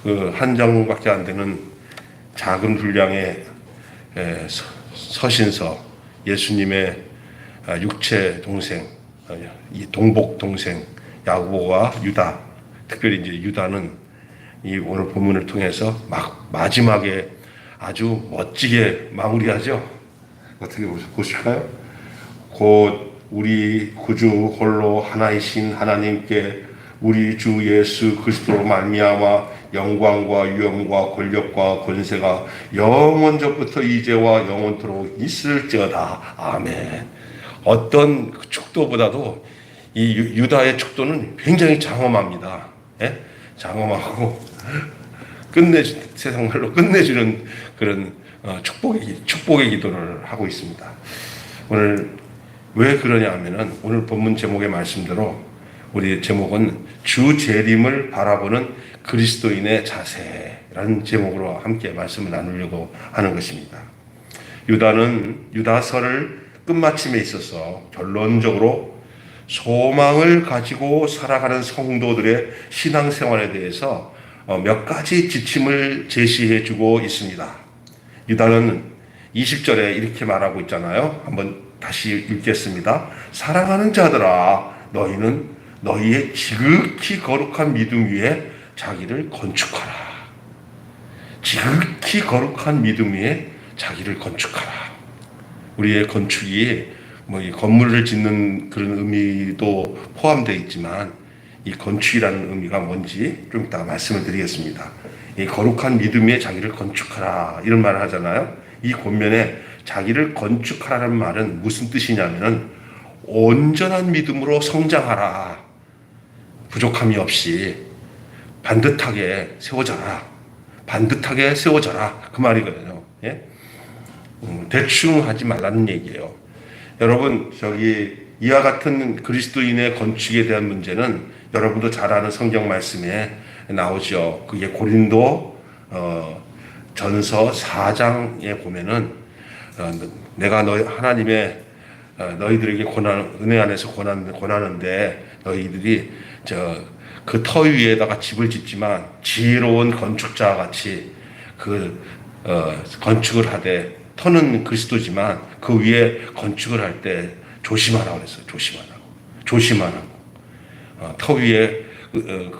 그 한 장밖에 안 되는 작은 분량의 서신서, 예수님의 육체 동생, 이 동복 동생 야고보와 유다, 특별히 이제 유다는 이 오늘 본문을 통해서 마지막에 아주 멋지게 마무리하죠. 어떻게 보실까요? 곧 우리 구주 홀로 하나이신 하나님께 우리 주 예수 그리스도로 말미암아 영광과 위엄과 권력과 권세가 영원전부터 이제와 영원토록 있을지어다. 아멘. 어떤 축도보다도 이 유다의 축도는 굉장히 장엄합니다. 예? 장엄하고 세상 말로 끝내주는 그런 축복의 기도를 하고 있습니다. 오늘 왜 그러냐 하면은 오늘 본문 제목의 말씀대로 우리 제목은 주 재림을 바라보는 그리스도인의 자세라는 제목으로 함께 말씀을 나누려고 하는 것입니다. 유다는 유다서를 끝마침에 있어서 결론적으로 소망을 가지고 살아가는 성도들의 신앙생활에 대해서 몇 가지 지침을 제시해 주고 있습니다. 유다는 20절에 이렇게 말하고 있잖아요. 한번 다시 읽겠습니다. 사랑하는 자들아, 너희는 너희의 지극히 거룩한 믿음 위에 자기를 건축하라. 지극히 거룩한 믿음 위에 자기를 건축하라. 우리의 건축이 이 건물을 짓는 그런 의미도 포함되어 있지만 이 건축이라는 의미가 뭔지 좀 이따가 말씀을 드리겠습니다. 이 거룩한 믿음 위에 자기를 건축하라 이런 말을 하잖아요. 이 권면에 자기를 건축하라는 말은 무슨 뜻이냐면은 온전한 믿음으로 성장하라. 부족함이 없이 반듯하게 세워져라. 반듯하게 세워져라. 그 말이거든요. 예? 대충 하지 말라는 얘기예요. 여러분, 이와 같은 그리스도인의 건축에 대한 문제는 여러분도 잘 아는 성경 말씀에 나오죠. 그게 고린도 전서 4장에 보면은 내가 하나님의 너희들에게 은혜 안에서 권하는데 너희들이 그 터 위에다가 집을 짓지만 지혜로운 건축자 같이 건축을 하되 터는 그리스도지만 그 위에 건축을 할 때 조심하라고 그랬어요. 조심하라고. 터 위에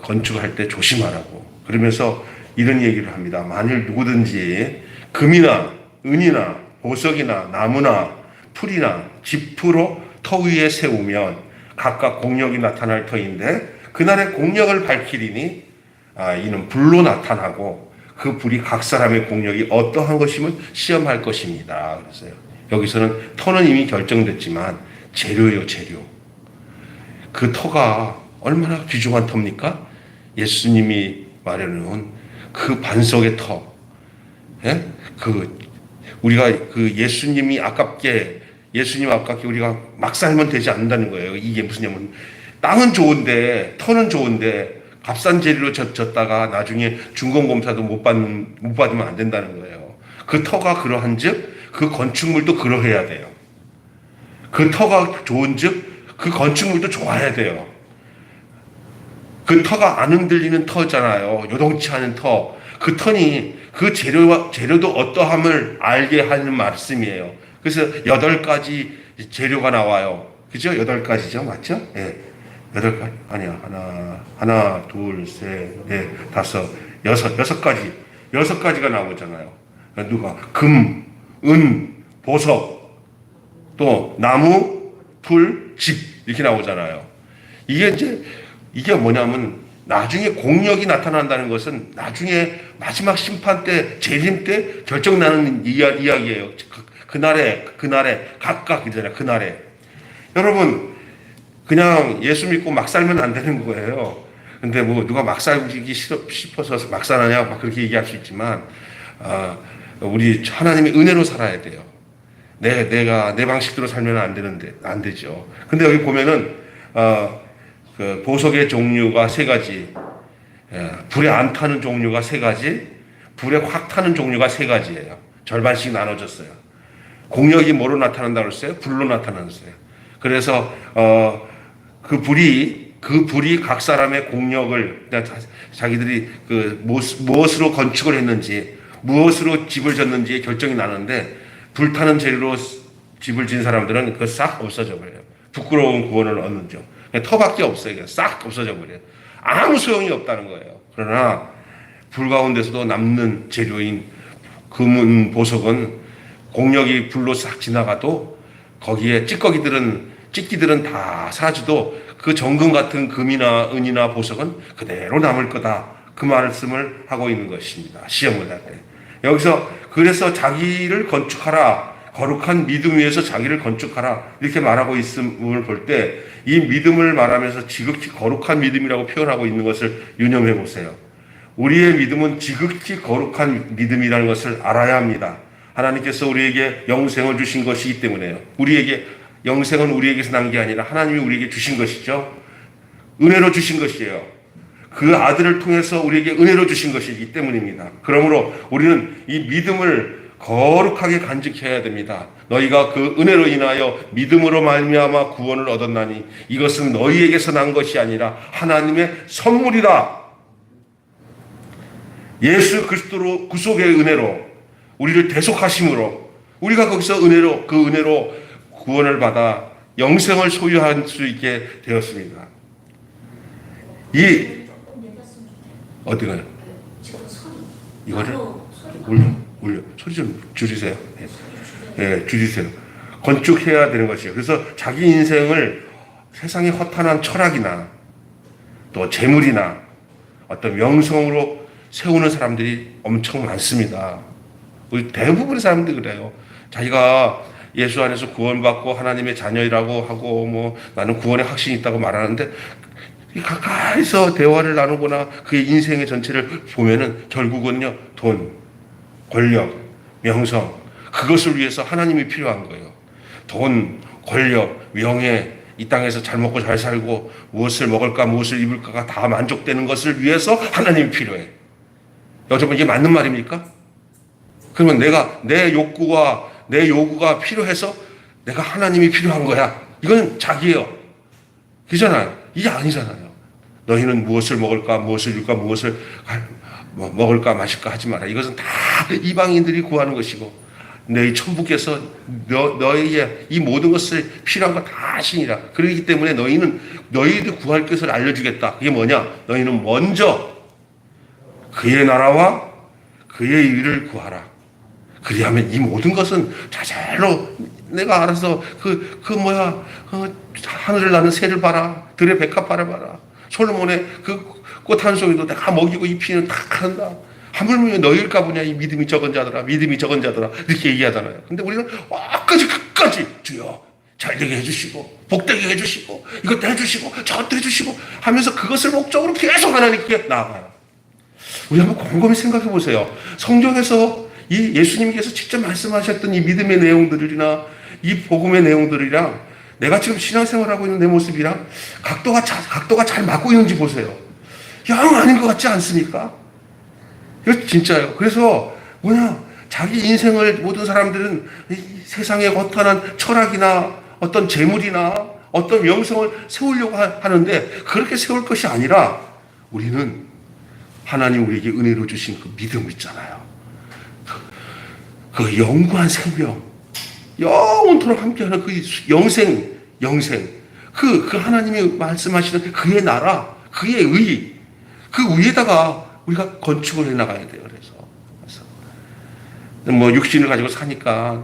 건축을 할 때 조심하라고. 그러면서 이런 얘기를 합니다. 만일 누구든지 금이나 은이나 보석이나 나무나 풀이나 지푸로 터 위에 세우면 각각 공력이 나타날 터인데 그날의 공력을 밝히리니 이는 불로 나타나고 그 불이 각 사람의 공력이 어떠한 것임을 시험할 것입니다. 그랬어요. 여기서는 터는 이미 결정됐지만 재료예요, 재료. 그 터가 얼마나 귀중한 터입니까? 예수님이 말해놓은 그 반석의 터. 예? 우리가 예수님 아깝게 우리가 막 살면 되지 않는다는 거예요. 이게 무슨냐면 땅은 좋은데 터는 좋은데 값싼 재료로 졌다가 나중에 준공검사도 못 받으면 안 된다는 거예요. 그 터가 그러한즉 그 건축물도 그러해야 돼요. 그 터가 좋은즉 그 건축물도 좋아야 돼요. 그 터가 안 흔들리는 터잖아요. 요동치 않은 터. 그 터니 그 재료도 어떠함을 알게 하는 말씀이에요. 그래서 8가지 재료가 나와요. 그죠? 8가지죠? 맞죠? 예. 8가지? 아니야. 하나, 둘, 셋, 넷, 다섯, 여섯 가지. 6가지가 나오잖아요. 누가? 금, 은, 보석, 또 나무, 풀, 집 이렇게 나오잖아요. 이게 뭐냐면 나중에 공력이 나타난다는 것은 나중에 마지막 심판 때, 재림 때 결정나는 이야기예요. 그날에 각각 이잖아요. 그날에 여러분 그냥 예수 믿고 막 살면 안 되는 거예요. 근데 누가 막 살기 싶어서 막 사느냐 막 그렇게 얘기할 수 있지만 우리 하나님의 은혜로 살아야 돼요. 내가 내 방식대로 살면 안 되죠. 근데 여기 보면은 그 보석의 종류가 3가지, 불에 안 타는 종류가 3가지, 불에 확 타는 종류가 3가지예요. 절반씩 나눠졌어요. 공력이 뭐로 나타난다고 했어요? 불로 나타났어요. 그래서 그 불이 그 불이 각 사람의 공력을, 그러니까 자기들이 무엇으로 건축을 했는지, 무엇으로 집을 졌는지 결정이 나는데, 불타는 재료로 집을 진 사람들은 그거 싹 없어져 버려요. 부끄러운 구원을 얻는 점. 터밖에 없어요. 그냥 싹 없어져 버려요. 아무 소용이 없다는 거예요. 그러나 불 가운데서도 남는 재료인 금은 보석은 공력이 불로 싹 지나가도 거기에 찌꺼기들은 다 사라져도 그 정금 같은 금이나 은이나 보석은 그대로 남을 거다. 그 말씀을 하고 있는 것입니다. 시험을 할 때. 여기서 그래서 자기를 건축하라. 거룩한 믿음 위에서 자기를 건축하라. 이렇게 말하고 있음을 볼 때 이 믿음을 말하면서 지극히 거룩한 믿음이라고 표현하고 있는 것을 유념해 보세요. 우리의 믿음은 지극히 거룩한 믿음이라는 것을 알아야 합니다. 하나님께서 우리에게 영생을 주신 것이기 때문에요. 영생은 우리에게서 난 게 아니라 하나님이 우리에게 주신 것이죠. 은혜로 주신 것이에요. 그 아들을 통해서 우리에게 은혜로 주신 것이기 때문입니다. 그러므로 우리는 이 믿음을 거룩하게 간직해야 됩니다. 너희가 그 은혜로 인하여 믿음으로 말미암아 구원을 얻었나니 이것은 너희에게서 난 것이 아니라 하나님의 선물이다. 예수 그리스도로 구속의 은혜로 우리를 대속하심으로 우리가 거기서 그 은혜로 구원을 받아 영생을 소유할 수 있게 되었습니다. 어디가요? 이거를 올려 소리 좀 줄이세요. 예, 줄이세요. 건축해야 되는 것이에요. 그래서 자기 인생을 세상의 허탄한 철학이나 또 재물이나 어떤 명성으로 세우는 사람들이 엄청 많습니다. 우리 대부분의 사람들이 그래요. 자기가 예수 안에서 구원받고 하나님의 자녀라고 하고 뭐 나는 구원의 확신이 있다고 말하는데 가까이서 대화를 나누거나 그의 인생의 전체를 보면은 결국은요 돈, 권력, 명성 그것을 위해서 하나님이 필요한 거예요. 돈, 권력, 명예 이 땅에서 잘 먹고 잘 살고 무엇을 먹을까 무엇을 입을까가 다 만족되는 것을 위해서 하나님이 필요해. 여러분 이게 맞는 말입니까? 그러면 내 요구가 필요해서 내가 하나님이 필요한 거야. 이건 자기예요. 그잖아요. 이게 아니잖아요. 너희는 무엇을 먹을까 무엇을 입을까 무엇을 먹을까 마실까 하지 마라. 이것은 다 이방인들이 구하는 것이고 너희 천부께서 너희의 이 모든 것을 필요한 거 다 하시니라. 그렇기 때문에 너희들 구할 것을 알려주겠다. 그게 뭐냐? 너희는 먼저 그의 나라와 그의 일을 구하라. 그리하면 이 모든 것은 자잘로 내가 알아서 하늘을 나는 새를 봐라. 들의 백합 바라봐라. 솔로몬의 그 꽃 한 송이도 다 먹이고 입히는 다 한다. 하물며 너희일까 보냐 이 믿음이 적은 자들아 이렇게 얘기하잖아요. 근데 우리는 끝까지 주여 잘되게 해주시고 복되게 해주시고 이것도 해주시고 저것도 해주시고 하면서 그것을 목적으로 계속 하나님께 나아가요. 우리 한번 곰곰이 생각해 보세요. 성경에서 이 예수님께서 직접 말씀하셨던 이 믿음의 내용들이나 이 복음의 내용들이랑 내가 지금 신앙생활하고 있는 내 모습이랑 각도가 잘 맞고 있는지 보세요. 영 아닌 것 같지 않습니까? 이거 진짜예요. 그래서 자기 인생을 모든 사람들은 세상의 허탄한 철학이나 어떤 재물이나 어떤 명성을 세우려고 하는데 그렇게 세울 것이 아니라 우리는 하나님 우리에게 은혜로 주신 그 믿음 있잖아요. 그 영구한 생명, 영원토록 함께하는 그 영생, 그 하나님이 말씀하시는 그의 나라, 그의 의, 그 위에다가 우리가 건축을 해나가야 돼요. 그래서 뭐 육신을 가지고 사니까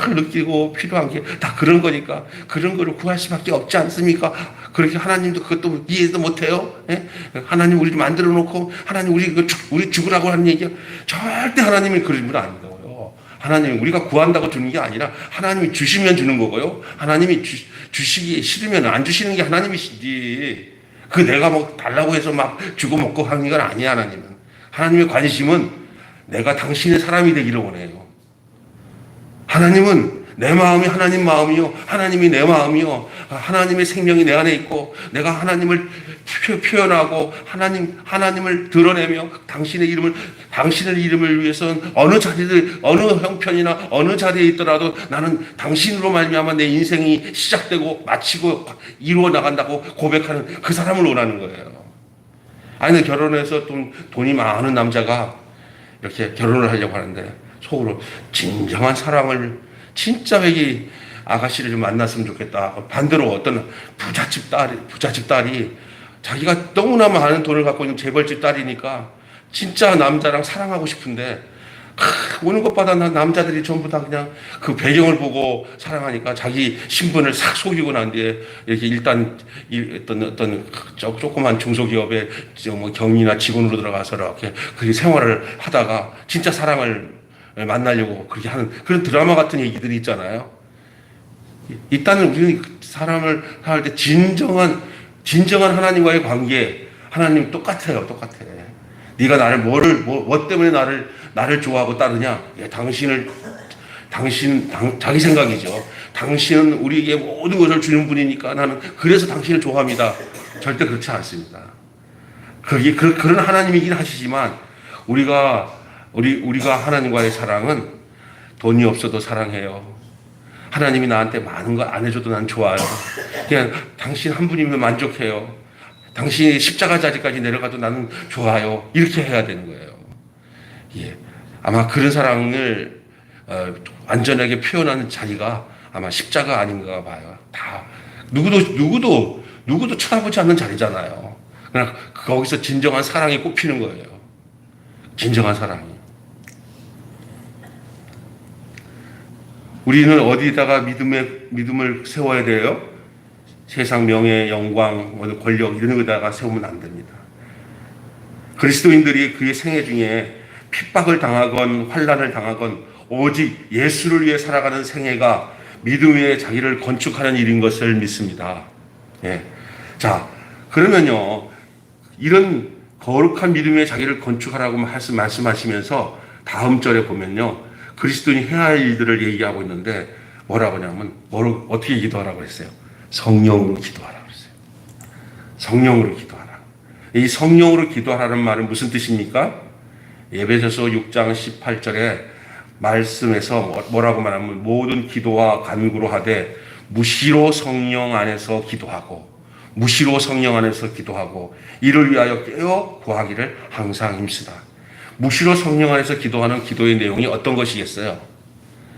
늘 느끼고 필요한 게 다 그런 거니까 그런 거를 구할 수밖에 없지 않습니까? 그렇게 하나님도 그것도 이해도 못해요. 예? 하나님 우리를 만들어 놓고 하나님 우리 죽으라고 하는 얘기야. 절대 하나님이 그런 분 아니고요. 하나님이 우리가 구한다고 주는 게 아니라 하나님이 주시면 주는 거고요. 하나님이 주시기 싫으면 안 주시는 게 하나님이시지. 내가 뭐 달라고 해서 막 주고 먹고 하는 건 아니야. 하나님의 관심은 내가 당신의 사람이 되기를 원해요. 하나님은 내 마음이 하나님 마음이요 하나님이 내 마음이요 하나님의 생명이 내 안에 있고 내가 하나님을 표현하고 하나님을 드러내며 당신의 이름을 위해서는 어느 자리를, 어느 형편이나 어느 자리에 있더라도 나는 당신으로 말미암아 내 인생이 시작되고 마치고 이루어 나간다고 고백하는 그 사람을 원하는 거예요. 아니, 결혼해서 돈이 많은 남자가 이렇게 결혼을 하려고 하는데 속으로 진정한 사랑을, 진짜 여기 아가씨를 좀 만났으면 좋겠다. 반대로 어떤 부잣집 딸이 자기가 너무나 많은 돈을 갖고 있는 재벌집 딸이니까 진짜 남자랑 사랑하고 싶은데 오는 것마다 남자들이 전부 다 그냥 그 배경을 보고 사랑하니까 자기 신분을 싹 속이고 난 뒤에 이렇게 일단 어떤 조그만 중소기업에 뭐 경리나 직원으로 들어가서 이렇게 그렇게 생활을 하다가 진짜 사랑을 만나려고 그렇게 하는 그런 드라마 같은 얘기들이 있잖아요. 일단은 우리는 사람을 할 때 진정한 하나님과의 관계, 하나님 똑같아요. 네가 나를 뭐 때문에 나를 좋아하고 따르냐? 자기 생각이죠. 당신은 우리에게 모든 것을 주는 분이니까 나는 그래서 당신을 좋아합니다. 절대 그렇지 않습니다. 그런 하나님이긴 하시지만 우리가 하나님과의 사랑은 돈이 없어도 사랑해요. 하나님이 나한테 많은 거 안 해줘도 난 좋아요. 그냥 당신 한 분이면 만족해요. 당신이 십자가 자리까지 내려가도 나는 좋아요. 이렇게 해야 되는 거예요. 예. 아마 그런 사랑을 완전하게 표현하는 자리가 아마 십자가 아닌가 봐요. 다 누구도 쳐다보지 않는 자리잖아요. 그러나 거기서 진정한 사랑이 꼽히는 거예요. 진정한 사랑이. 우리는 어디다가 믿음을 세워야 돼요? 세상 명예, 영광, 권력 이런 거다가 세우면 안 됩니다. 그리스도인들이 그의 생애 중에 핍박을 당하건 환난을 당하건 오직 예수를 위해 살아가는 생애가 믿음 위에 자기를 건축하는 일인 것을 믿습니다. 예. 자, 그러면요, 이런 거룩한 믿음 위에 자기를 건축하라고 말씀하시면서 다음 절에 보면요, 그리스도인이 해야 할 일들을 얘기하고 있는데 뭐라고 하냐면 어떻게 기도하라고 했어요? 성령으로 기도하라고 했어요. 성령으로 기도하라. 이 성령으로 기도하라는 말은 무슨 뜻입니까? 에베소서 6장 18절에 말씀에서 뭐라고 말하면 모든 기도와 간구로 하되 무시로 성령 안에서 기도하고 이를 위하여 깨어 구하기를 항상 힘쓰다. 무시로 성령 안에서 기도하는 기도의 내용이 어떤 것이겠어요?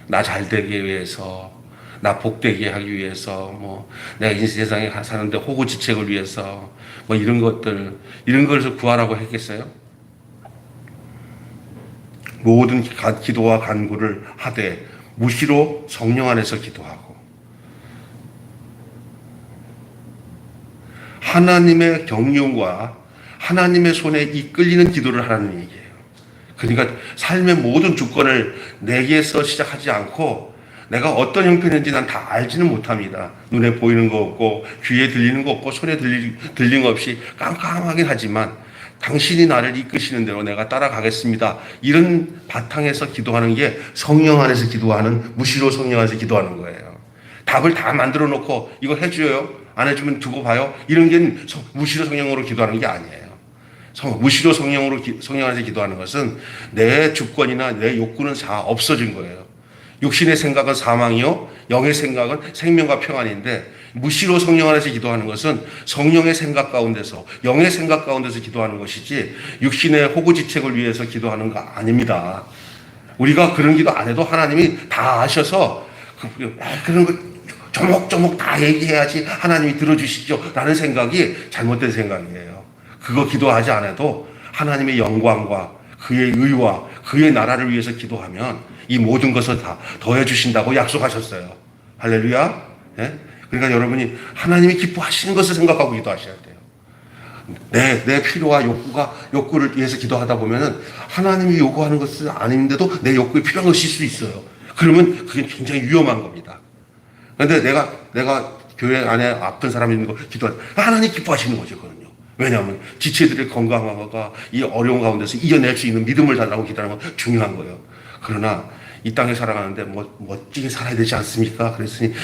나 잘되기 위해서, 나 복되게 하기 위해서, 뭐 내가 이 세상에 사는데 호구지책을 위해서, 뭐 이런 것을 구하라고 했겠어요? 모든 기도와 간구를 하되 무시로 성령 안에서 기도하고 하나님의 경륜과 하나님의 손에 이끌리는 기도를 하라는 얘기예요. 그러니까 삶의 모든 주권을 내게서 시작하지 않고 내가 어떤 형편인지 난 다 알지는 못합니다. 눈에 보이는 거 없고 귀에 들리는 거 없고 손에 들리는 거 없이 깜깜하긴 하지만 당신이 나를 이끄시는 대로 내가 따라가겠습니다. 이런 바탕에서 기도하는 게 성령 안에서 기도하는, 무시로 성령 안에서 기도하는 거예요. 답을 다 만들어 놓고 이거 해줘요? 안 해주면 두고 봐요? 이런 게 무시로 성령으로 기도하는 게 아니에요. 무시로 성령 안에서 기도하는 것은 내 주권이나 내 욕구는 다 없어진 거예요. 육신의 생각은 사망이요, 영의 생각은 생명과 평안인데 무시로 성령 안에서 기도하는 것은 성령의 생각 가운데서, 영의 생각 가운데서 기도하는 것이지 육신의 호구지책을 위해서 기도하는 거 아닙니다. 우리가 그런 기도 안 해도 하나님이 다 아셔서 그런 거 조목조목 다 얘기해야지 하나님이 들어주시죠 라는 생각이 잘못된 생각이에요. 그거 기도하지 않아도 하나님의 영광과 그의 의와 그의 나라를 위해서 기도하면 이 모든 것을 다 더해 주신다고 약속하셨어요. 할렐루야. 예? 그러니까 여러분이 하나님이 기뻐하시는 것을 생각하고 기도하셔야 돼요. 내 필요와 욕구를 위해서 기도하다 보면은 하나님이 요구하는 것은 아닌데도 내 욕구에 필요한 것일 수 있어요. 그러면 그게 굉장히 위험한 겁니다. 그런데 내가 교회 안에 아픈 사람이 있는 거 기도하면 하나님 기뻐하시는 거죠, 그거는요. 왜냐하면 지체들의 건강화가 이 어려운 가운데서 이겨낼 수 있는 믿음을 달라고 기도하는 건 중요한 거예요. 그러나 이 땅에 살아가는데 멋지게 살아야 되지 않습니까? 그랬으니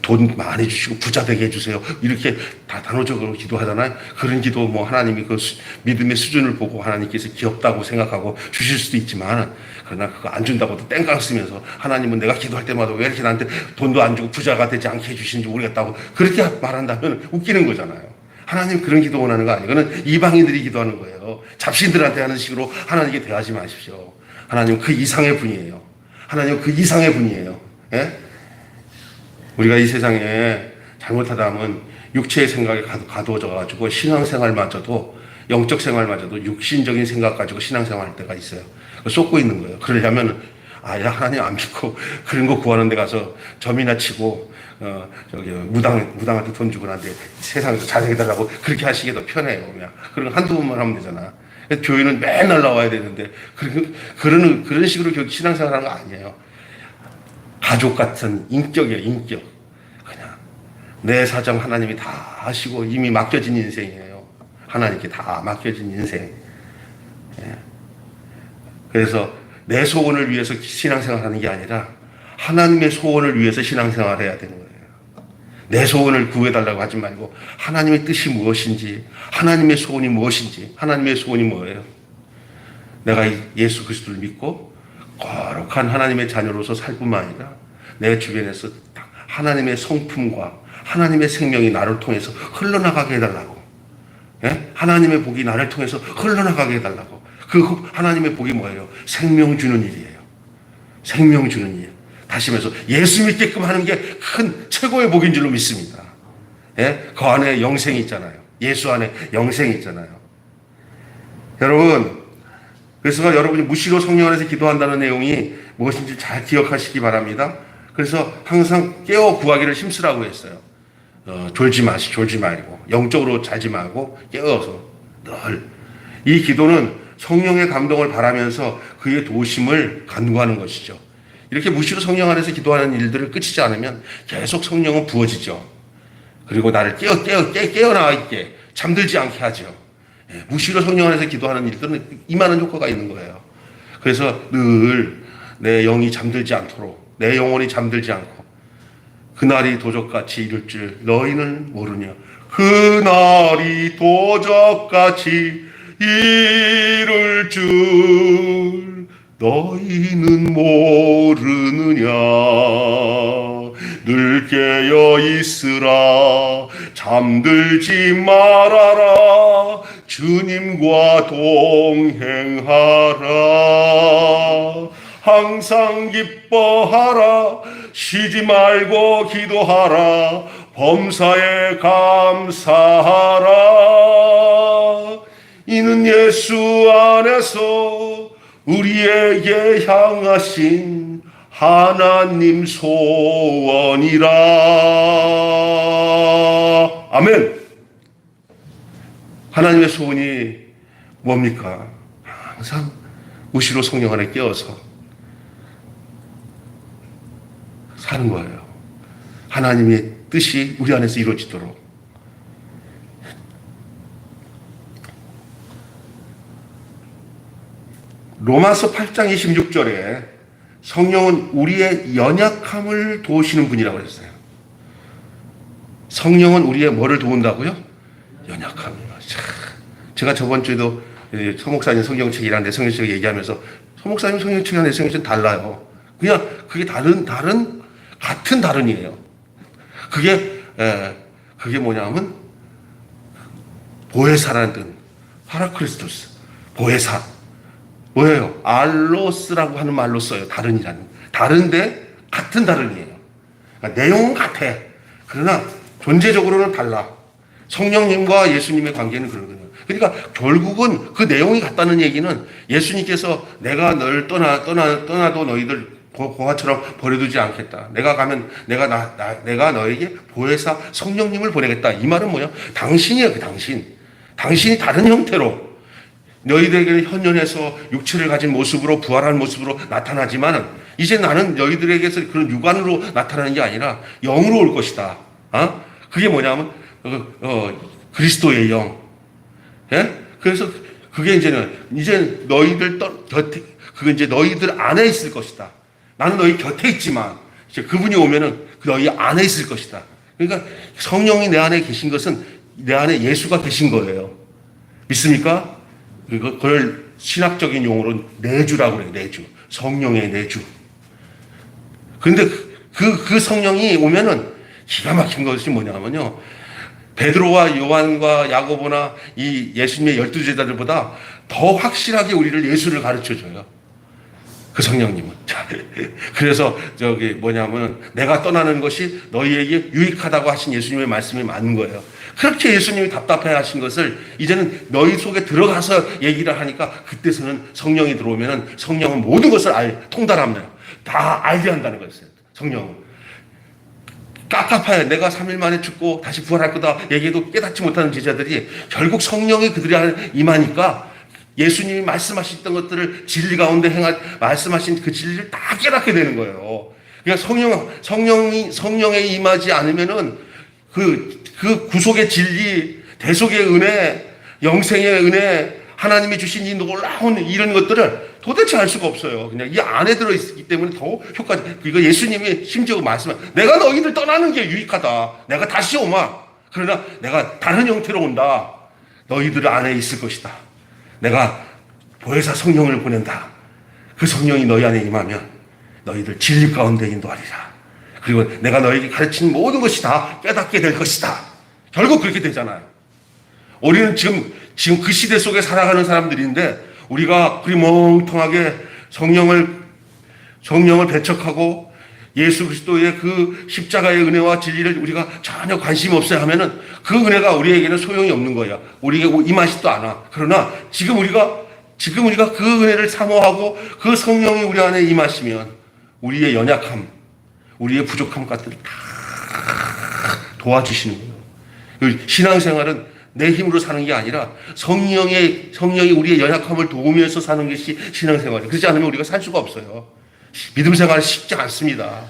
돈 많이 주시고 부자 되게 해주세요. 이렇게 다 단호적으로 기도하잖아요. 그런 기도 뭐 하나님이 그 믿음의 수준을 보고 하나님께서 귀엽다고 생각하고 주실 수도 있지만, 그러나 그거 안 준다고도 땡깡 쓰면서 하나님은 내가 기도할 때마다 왜 이렇게 나한테 돈도 안 주고 부자가 되지 않게 해주시는지 모르겠다고 그렇게 말한다면 웃기는 거잖아요. 하나님 그런 기도 원하는 거 아니에요. 그건 이방인들이 기도하는 거예요. 잡신들한테 하는 식으로 하나님께 대하지 마십시오. 하나님 그 이상의 분이에요. 하나님 그 이상의 분이에요. 예? 우리가 이 세상에 잘못하다 하면 육체의 생각에 가두어져가지고 신앙생활마저도, 영적 생활마저도 육신적인 생각 가지고 신앙생활 할 때가 있어요. 쏟고 있는 거예요. 그러려면 야 하나님 안 믿고 그런 거 구하는 데 가서 점이나 치고 저기 무당한테 돈 주고 나한테 세상에서 잘해달라고 그렇게 하시기 더 편해요. 그냥 그런 한두 번만 하면 되잖아. 교회는 맨날 나와야 되는데 그런 식으로 신앙생활하는 거 아니에요. 가족 같은 인격이에요. 인격. 그냥 내 사정 하나님이 다 하시고 이미 맡겨진 인생이에요. 하나님께 다 맡겨진 인생. 예. 그래서 내 소원을 위해서 신앙생활하는 게 아니라 하나님의 소원을 위해서 신앙생활해야 되는 거예요. 내 소원을 구해달라고 하지 말고 하나님의 뜻이 무엇인지, 하나님의 소원이 무엇인지. 하나님의 소원이 뭐예요? 내가 예수 그리스도를 믿고 거룩한 하나님의 자녀로서 살 뿐만 아니라 내 주변에서 하나님의 성품과 하나님의 생명이 나를 통해서 흘러나가게 해달라고. 예? 하나님의 복이 나를 통해서 흘러나가게 해달라고. 그 하나님의 복이 뭐예요? 생명 주는 일이에요. 생명 주는 일. 다시 말해서 예수 믿게끔 하는 게 큰 최고의 복인 줄로 믿습니다. 예? 그 안에 영생이 있잖아요. 예수 안에 영생이 있잖아요. 여러분, 그래서 여러분이 무시로 성령 안에서 기도한다는 내용이 무엇인지 잘 기억하시기 바랍니다. 그래서 항상 깨어 구하기를 힘쓰라고 했어요. 졸지 말고 영적으로 자지 말고 깨어서 늘. 이 기도는 성령의 감동을 바라면서 그의 도심을 간구하는 것이죠. 이렇게 무시로 성령 안에서 기도하는 일들을 끝이지 않으면 계속 성령은 부어지죠. 그리고 나를 깨어나와 있게 잠들지 않게 하죠. 무시로 성령 안에서 기도하는 일들은 이만한 효과가 있는 거예요. 그래서 늘 내 영이 잠들지 않도록, 내 영혼이 잠들지 않고 그날이 도적같이 이룰 줄 너희는 모르냐. 그날이 도적같이 이룰 줄 너희는 모르느냐. 늘 깨어 있으라. 잠들지 말아라. 주님과 동행하라. 항상 기뻐하라. 쉬지 말고 기도하라. 범사에 감사하라. 이는 예수 안에서 우리에게 향하신 하나님 소원이라. 아멘. 하나님의 소원이 뭡니까? 항상 무시로 성령 안에 깨어서 사는 거예요. 하나님의 뜻이 우리 안에서 이루어지도록. 로마서 8장 26절에 성령은 우리의 연약함을 도우시는 분이라고 했어요. 성령은 우리의 뭐를 도운다고요? 연약함이요. 제가 저번 주에도 서목사님 성경책이라는데 성경책 얘기하면서 서목사님 성경책이라는데 성경책은 달라요. 그냥 그게 같은 다른이에요. 그게 뭐냐면 보혜사라는 뜻, 파라크리스토스, 보혜사. 뭐예요? 알로스라고 하는 말로 써요. 다른데 같은 다른이에요. 그러니까 내용은 같아. 그러나 존재적으로는 달라. 성령님과 예수님의 관계는 그런 거예요. 그러니까 결국은 그 내용이 같다는 얘기는 예수님께서 내가 널 떠나도 너희들 공화처럼 버려두지 않겠다. 내가 가면 내가 너에게 보혜사 성령님을 보내겠다. 이 말은 뭐야? 당신이에요. 그 당신. 당신이 다른 형태로 너희들에게는 현현해서 육체를 가진 모습으로 부활한 모습으로 나타나지만 이제 나는 너희들에게서 그런 육안으로 나타나는 게 아니라 영으로 올 것이다. 그게 뭐냐면 그리스도의 영. 예? 그래서 그게 이제 너희들 곁에, 그게 이제 너희들 안에 있을 것이다. 나는 너희 곁에 있지만 이제 그분이 오면은 너희 안에 있을 것이다. 그러니까 성령이 내 안에 계신 것은 내 안에 예수가 계신 거예요. 믿습니까? 그걸 신학적인 용어로 내주라고 그래요. 내주. 성령의 내주. 그런데 그 성령이 오면은 기가 막힌 것이 뭐냐면요. 베드로와 요한과 야고보나 이 예수님의 12제자들보다 더 확실하게 우리를 예수를 가르쳐 줘요. 그 성령님은. 그래서 뭐냐면 내가 떠나는 것이 너희에게 유익하다고 하신 예수님의 말씀이 맞는 거예요. 그렇게 예수님이 답답해 하신 것을 이제는 너희 속에 들어가서 얘기를 하니까 그때서는 성령이 들어오면은 성령은 모든 것을 통달합니다. 다 알게 한다는 거였어요. 성령은. 깝깝해. 내가 3일 만에 죽고 다시 부활할 거다 얘기해도 깨닫지 못하는 제자들이 결국 성령이 그들이 안에 임하니까 예수님이 말씀하셨던 것들을 진리 가운데 말씀하신 그 진리를 다 깨닫게 되는 거예요. 그러니까 성령에 임하지 않으면은 그 구속의 진리, 대속의 은혜, 영생의 은혜, 하나님이 주신 이 놀라운 이런 것들을 도대체 알 수가 없어요. 그냥 이 안에 들어있기 때문에 더 효과적. 이거 예수님이 심지어 내가 너희들 떠나는 게 유익하다. 내가 다시 오마. 그러나 내가 다른 형태로 온다. 너희들 안에 있을 것이다. 내가 보혜사 성령을 보낸다. 그 성령이 너희 안에 임하면 너희들 진리 가운데 인도하리라. 그리고 내가 너에게 가르친 모든 것이 다 깨닫게 될 것이다. 결국 그렇게 되잖아요. 우리는 지금 그 시대 속에 살아가는 사람들인데 우리가 그리 멍텅하게 성령을 배척하고 예수 그리스도의 그 십자가의 은혜와 진리를 우리가 전혀 관심이 없어야 하면은 그 은혜가 우리에게는 소용이 없는 거야. 우리에게 임하지도 않아. 그러나 지금 우리가 그 은혜를 사모하고 그 성령이 우리 안에 임하시면 우리의 연약함, 우리의 부족함 같은 다 도와주시는 거예요. 신앙생활은 내 힘으로 사는 게 아니라 성령이 우리의 연약함을 도우면서 사는 것이 신앙생활이에요. 그렇지 않으면 우리가 살 수가 없어요. 믿음 생활은 쉽지 않습니다.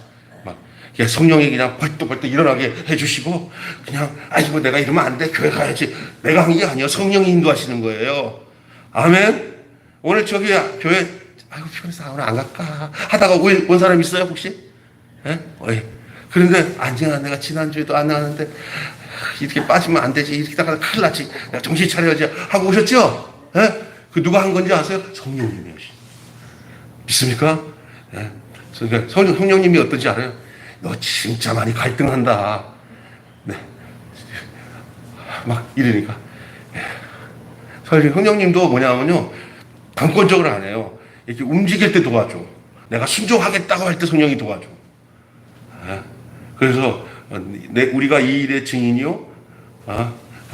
성령이 그냥 벌떡벌떡 일어나게 해주시고 그냥 아이고 내가 이러면 안 돼. 교회 가야지. 내가 한 게 아니에요. 성령이 인도하시는 거예요. 아멘. 오늘 교회 아이고 피곤해서 오늘 안 갈까 하다가 온 사람 있어요 혹시? 예? 그런데 안정아 내가 지난주에도 안 나왔는데 이렇게 빠지면 안 되지. 이렇게 다가 큰일 나지. 내가 정신 차려야지 하고 오셨죠? 예? 그 누가 한 건지 아세요? 성령님이요. 믿습니까? 예. 그러니까 성령님이 어떤지 알아요? 너 진짜 많이 갈등한다. 네. 막 이러니까. 예. 성령님도 뭐냐면요. 강권적으로 안 해요. 이렇게 움직일 때 도와줘. 내가 순종하겠다고 할 때 성령이 도와줘. 예. 그래서 우리가 이 일의 증인이요.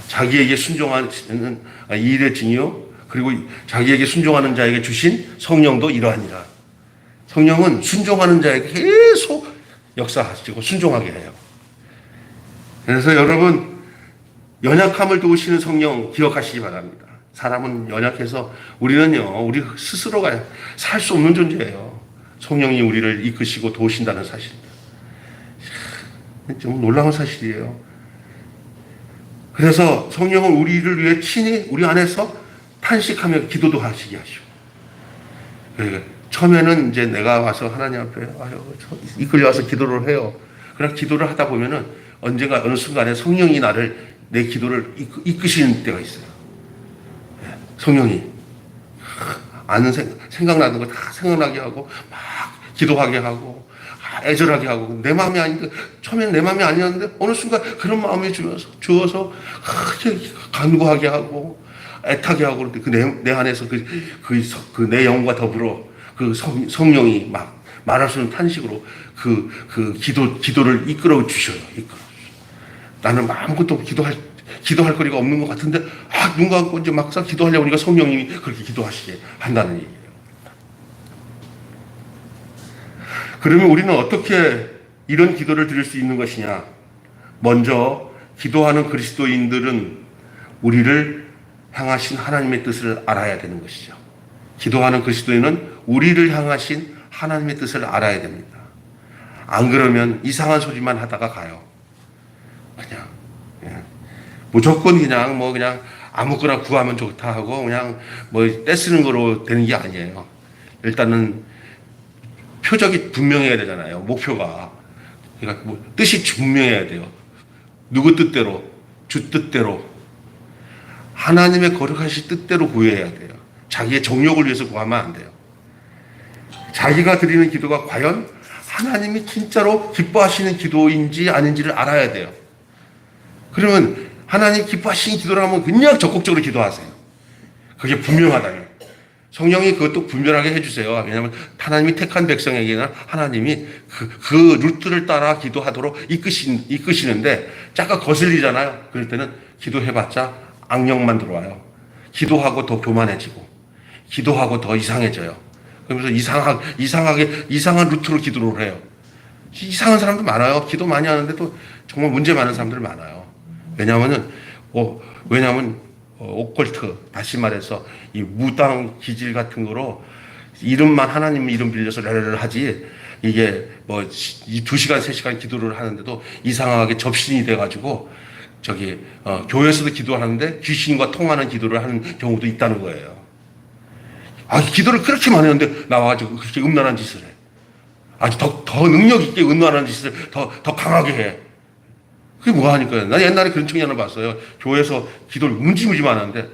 자기에게 순종하는 이 일의 증이요. 그리고 자기에게 순종하는 자에게 주신 성령도 이러하니라. 성령은 순종하는 자에게 계속 역사하시고 순종하게 해요. 그래서 여러분 연약함을 도우시는 성령 기억하시기 바랍니다. 사람은 연약해서 우리는요. 우리 스스로가 살 수 없는 존재예요. 성령이 우리를 이끄시고 도우신다는 사실. 좀 놀라운 사실이에요. 그래서 성령은 우리를 위해 친히 우리 안에서 탄식하며 기도도 하시게 하시고. 처음에는 이제 내가 와서 하나님 앞에 이끌려와서 기도를 해요. 그러나 기도를 하다 보면은 언젠가 어느 순간에 성령이 내 기도를 이끄시는 때가 있어요. 성령이 생각나는 거 다 생각나게 하고 막 기도하게 하고 애절하게 하고 내 마음이 아닌데 처음에는 내 마음이 아니었는데 어느 순간 그런 마음이 주어서 간구하게 하고 애타게 하고 내 안에서 내 영과 더불어 그 성령이 막 말할 수 없는 탄식으로 그 기도를 이끌어 주셔요. 나는 아무것도 기도할 거리가 없는 것 같은데 눈 감고 이제 막상 기도하려고 하니까 성령님이 그렇게 기도하시게 한다는 얘기예요. 그러면 우리는 어떻게 이런 기도를 드릴 수 있는 것이냐? 먼저 기도하는 그리스도인들은 우리를 향하신 하나님의 뜻을 알아야 되는 것이죠. 기도하는 그리스도인은 우리를 향하신 하나님의 뜻을 알아야 됩니다. 안 그러면 이상한 소리만 하다가 가요. 그냥 무조건 그냥 아무거나 구하면 좋다 하고 그냥 떼쓰는 거로 되는 게 아니에요. 일단은 표적이 분명해야 되잖아요. 목표가 그러니까 뭐 뜻이 분명해야 돼요. 누구 뜻대로? 주 뜻대로. 하나님의 거룩하신 뜻대로 구해야 돼요. 자기의 정욕을 위해서 구하면 안 돼요. 자기가 드리는 기도가 과연 하나님이 진짜로 기뻐하시는 기도인지 아닌지를 알아야 돼요. 그러면 하나님 기뻐하시는 기도를 하면 그냥 적극적으로 기도하세요. 그게 분명하다면. 성령이 그것도 분별하게 해주세요. 왜냐하면 하나님이 택한 백성에게는 하나님이 그 루트를 따라 기도하도록 이끄시는데 잠깐 거슬리잖아요. 그럴 때는 기도해봤자 악령만 들어와요. 기도하고 더 교만해지고 기도하고 더 이상해져요. 그러면서 이상한 루트로 기도를 해요. 이상한 사람도 많아요. 기도 많이 하는데도 정말 문제 많은 사람들 많아요. 왜냐하면 오컬트, 다시 말해서 이 무당 기질 같은 거로 이름만 하나님 이름 빌려서 레레를 하지, 이게 뭐 2시간 3시간 기도를 하는데도 이상하게 접신이 돼가지고 교회에서도 기도하는데 귀신과 통하는 기도를 하는 경우도 있다는 거예요. 기도를 그렇게 많이 했는데 나와가지고 그렇게 음란한 짓을 해. 아주 더 능력 있게 음란한 짓을 더 강하게 해. 그게 뭐 하니까요. 나 옛날에 그런 청년을 봤어요. 교회에서 기도를 무지무지만 하는데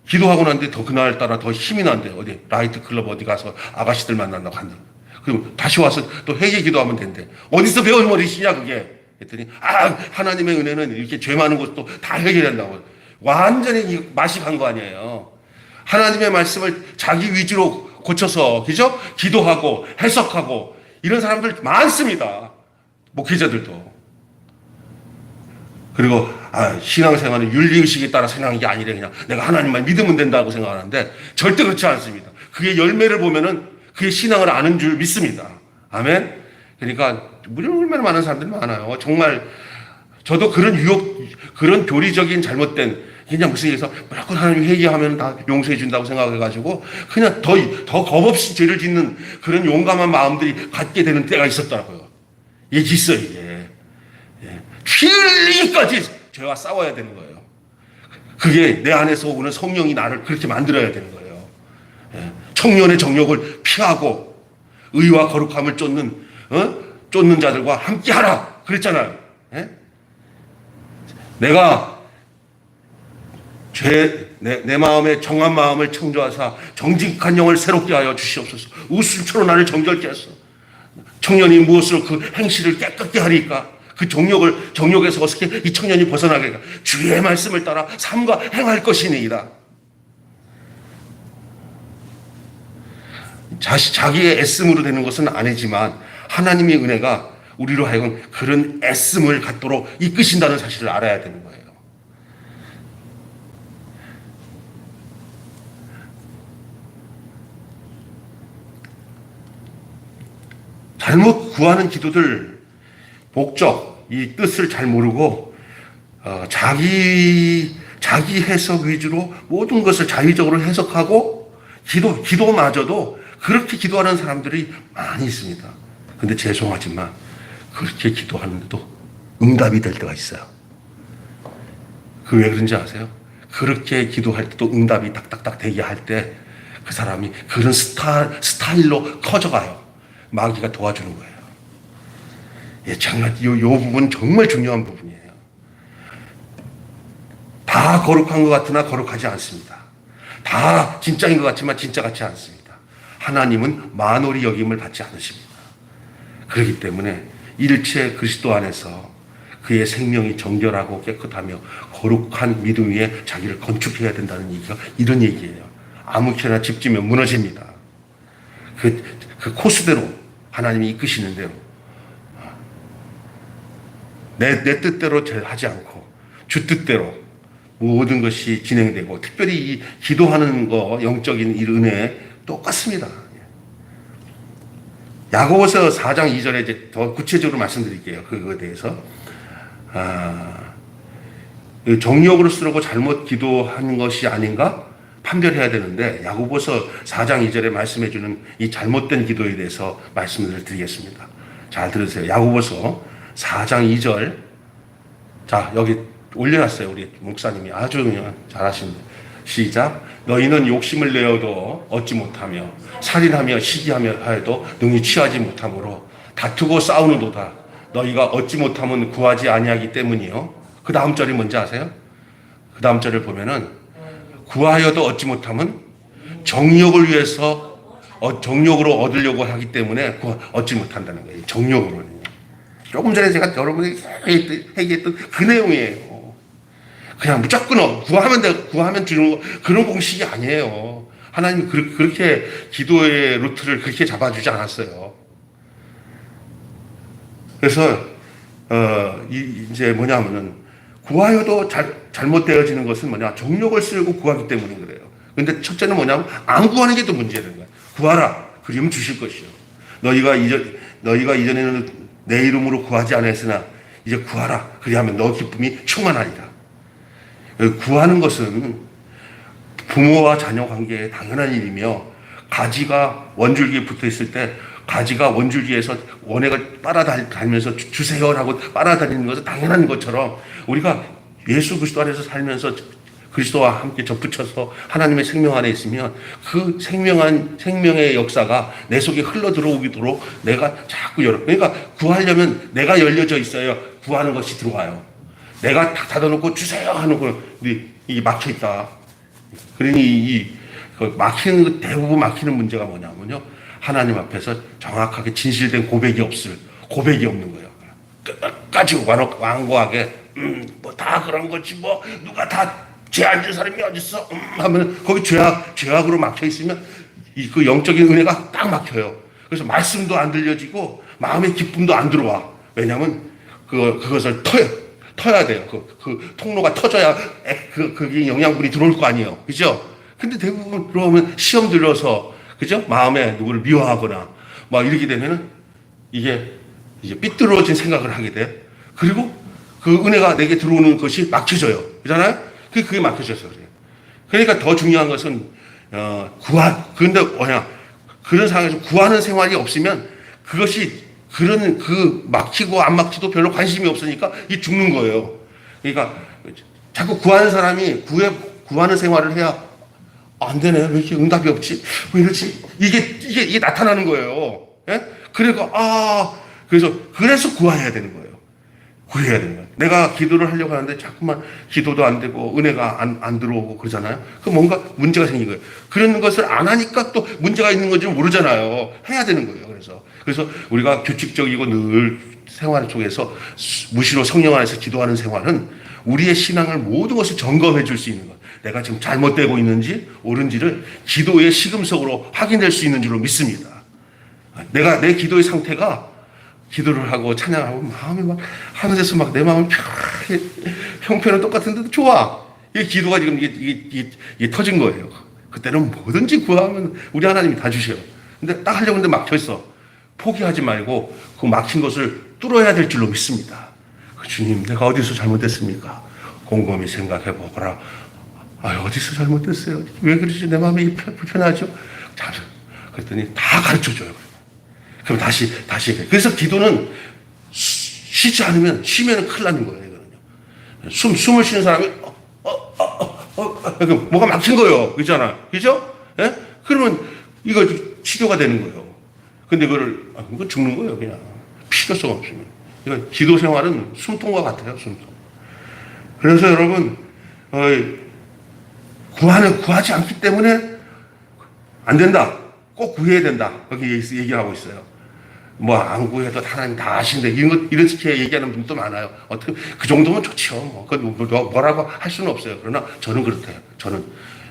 기도하고 난 뒤에 더 그날따라 더 힘이 난대. 어디 라이트 클럽 어디 가서 아가씨들 만난다고 한다. 그리고 다시 와서 또 회개 기도하면 된대. 어디서 배운 머리시냐 그게. 했더니 하나님의 은혜는 이렇게 죄 많은 것도 다 해결한다고. 완전히 맛이 간 거 아니에요. 하나님의 말씀을 자기 위주로 고쳐서, 그죠? 기도하고 해석하고 이런 사람들 많습니다. 목회자들도. 그리고 신앙생활은 윤리의식에 따라 생각하는 게 아니라 그냥 내가 하나님만 믿으면 된다고 생각하는데 절대 그렇지 않습니다. 그의 열매를 보면은 그의 신앙을 아는 줄 믿습니다. 아멘. 그러니까 얼마나 많은 사람들이 많아요. 정말 저도 그런 교리적인 잘못된, 그냥 무슨 일에서 무조건 하나님 회개하면 다 용서해 준다고 생각해가지고 그냥 더 겁없이 죄를 짓는 그런 용감한 마음들이 갖게 되는 때가 있었더라고요. 이게 있어요, 이게. 피 흘리기까지 죄와 싸워야 되는 거예요. 그게 내 안에서 오는 성령이 나를 그렇게 만들어야 되는 거예요. 청년의 정욕을 피하고 의와 거룩함을 쫓는 자들과 함께 하라 그랬잖아요. 내가 내 마음에 정한 마음을 창조하사 정직한 영을 새롭게 하여 주시옵소서. 웃음처럼 나를 정결케 하소서. 청년이 무엇으로 그 행실을 깨끗게 하리까? 그 정욕에서 어떻게 이 청년이 벗어나게 할까? 주의 말씀을 따라 삶과 행할 것이니이다. 자기의 애씀으로 되는 것은 아니지만 하나님의 은혜가 우리로 하여금 그런 애씀을 갖도록 이끄신다는 사실을 알아야 되는 거예요. 잘못 구하는 기도들, 목적, 이 뜻을 잘 모르고 자기 해석 위주로 모든 것을 자의적으로 해석하고 기도마저도 그렇게 기도하는 사람들이 많이 있습니다. 근데 죄송하지만 그렇게 기도하는데도 응답이 될 때가 있어요. 그 왜 그런지 아세요? 그렇게 기도할 때도 응답이 딱딱딱 되게 할 때 그 사람이 그런 스타일로 커져가요. 마귀가 도와주는 거예요. 정말 이 부분 정말 중요한 부분이에요. 다 거룩한 것 같으나 거룩하지 않습니다. 다 진짜인 것 같지만 진짜 같지 않습니다. 하나님은 만홀히 여김을 받지 않으십니다. 그렇기 때문에 일체 그리스도 안에서 그의 생명이 정결하고 깨끗하며 거룩한 믿음 위에 자기를 건축해야 된다는 얘기가 이런 얘기예요. 아무렇게나 집 지면 무너집니다. 그 코스대로 하나님이 이끄시는 대로 내 뜻대로 하지 않고 주 뜻대로 모든 것이 진행되고, 특별히 이 기도하는 거, 영적인 이 은혜 똑같습니다. 야고보서 4장 2절에 이제 더 구체적으로 말씀드릴게요. 그거에 대해서. 정욕으로 쓰려고 잘못 기도한 것이 아닌가 판별해야 되는데, 야고보서 4장 2절에 말씀해주는 이 잘못된 기도에 대해서 말씀을 드리겠습니다. 잘 들으세요. 야고보서 4장 2절. 자, 여기 올려놨어요. 우리 목사님이 아주 그냥 잘하십니다. 시작. 너희는 욕심을 내어도 얻지 못하며 살인하며 시기하며 하여도 능히 취하지 못하므로 다투고 싸우는도다. 너희가 얻지 못하면 구하지 아니하기 때문이요. 그 다음 절이 뭔지 아세요? 그 다음 절을 보면은 구하여도 얻지 못하면 정욕을 위해서 정욕으로 얻으려고 하기 때문에 얻지 못한다는 거예요. 정욕으로는. 조금 전에 제가 여러분이 얘기했던 그 내용이에요. 그냥 무조건 구하면 주는 거, 그런 공식이 아니에요. 하나님이 그렇게 기도의 루트를 그렇게 잡아주지 않았어요. 그래서 이제 뭐냐면은 구하여도 잘못되어지는 것은 뭐냐, 정욕을 쓰고 구하기 때문에 그래요. 근데 첫째는 뭐냐면 안 구하는 게 또 문제라는 거야. 구하라, 그리면 주실 것이요. 너희가 이전에는 내 이름으로 구하지 않았으나 이제 구하라, 그리하면 너 기쁨이 충만하리라. 구하는 것은 부모와 자녀 관계에 당연한 일이며, 가지가 원줄기에 붙어 있을 때 가지가 원줄기에서 원액을 빨아다니면서 주세요라고 빨아다니는 것은 당연한 것처럼, 우리가 예수 그리스도 안에서 살면서 그리스도와 함께 접붙여서 하나님의 생명 안에 있으면 그 생명의 역사가 내 속에 흘러 들어오도록 내가 자꾸 그러니까 구하려면 내가 열려져 있어야 구하는 것이 들어와요. 내가 다 닫아놓고 주세요 하는 거, 이게 막혀 있다. 그러니 대부분 막히는 문제가 뭐냐면요, 하나님 앞에서 정확하게 진실된 고백이 없는 거예요. 끝까지 완고하게 뭐 다 그런 거지, 뭐 누가 다 죄 안 진 사람이 어딨어 하면 거기 죄악으로 막혀 있으면 그 영적인 은혜가 딱 막혀요. 그래서 말씀도 안 들려지고 마음의 기쁨도 안 들어와. 왜냐하면 그것을 터야 돼요. 그 통로가 터져야 그게 영양분이 들어올 거 아니에요. 그죠? 근데 대부분 들어오면 시험 들어서, 그죠? 마음에 누구를 미워하거나 막 이렇게 되면은 이게 삐뚤어진 생각을 하게 돼. 그리고 그 은혜가 내게 들어오는 것이 막혀져요. 그잖아요? 그게 막혀져서 그래요. 그러니까 더 중요한 것은, 근데 그런 상황에서 구하는 생활이 없으면 그것이 막히고 안 막히도 별로 관심이 없으니까 이게 죽는 거예요. 그러니까 자꾸 구하는 사람이 구하는 생활을 해야 안 되네. 왜 이렇게 응답이 없지? 왜 이러지? 이게 나타나는 거예요. 예? 그래서 구해야 되는 거예요. 구해야 되는 거예요. 내가 기도를 하려고 하는데 자꾸만 기도도 안 되고 은혜가 안 들어오고 그러잖아요. 그 뭔가 문제가 생긴 거예요. 그런 것을 안 하니까 또 문제가 있는 건지 모르잖아요. 해야 되는 거예요. 그래서 우리가 규칙적이고 늘 생활 속에서 무시로 성령 안에서 기도하는 생활은 우리의 신앙을 모든 것을 점검해 줄 수 있는 거예요. 내가 지금 잘못되고 있는지 옳은지를 기도의 시금석으로 확인될 수 있는 줄로 믿습니다. 내 기도의 상태가, 기도를 하고 찬양하고 마음이 막 하늘에서 막 내 마음이 형편은 똑같은데도 좋아. 이 기도가 지금 이게 터진 거예요. 그때는 뭐든지 구하면 우리 하나님이 다 주셔요. 근데 딱 하려고 했는데 막혀 있어. 포기하지 말고 그 막힌 것을 뚫어야 될 줄로 믿습니다. 주님, 내가 어디서 잘못했습니까? 곰곰이 생각해 보거라. 어디서 잘못했어요? 왜 그러지? 내 마음이 불편하죠? 그랬더니 다 가르쳐 줘요. 그럼 다시 해. 그래서 기도는 쉬지 않으면, 쉬면 큰일 나는 거예요. 이거는요. 숨을 쉬는 사람이 뭐가 막힌 거예요. 그렇잖아. 그죠? 예? 그러면 이거 치료가 되는 거예요. 근데 이거 죽는 거예요. 그냥 필요성 없으면. 이거 기도 생활은 숨통과 같아요. 숨통. 그래서 여러분, 구하지 않기 때문에 안 된다. 꼭 구해야 된다. 거기 얘기하고 있어요. 뭐 안 구해도 하나님 다 아신대. 이렇게 얘기하는 분도 많아요. 어떻게 그 정도면 좋죠. 뭐라고 할 수는 없어요. 그러나 저는 그렇대요. 저는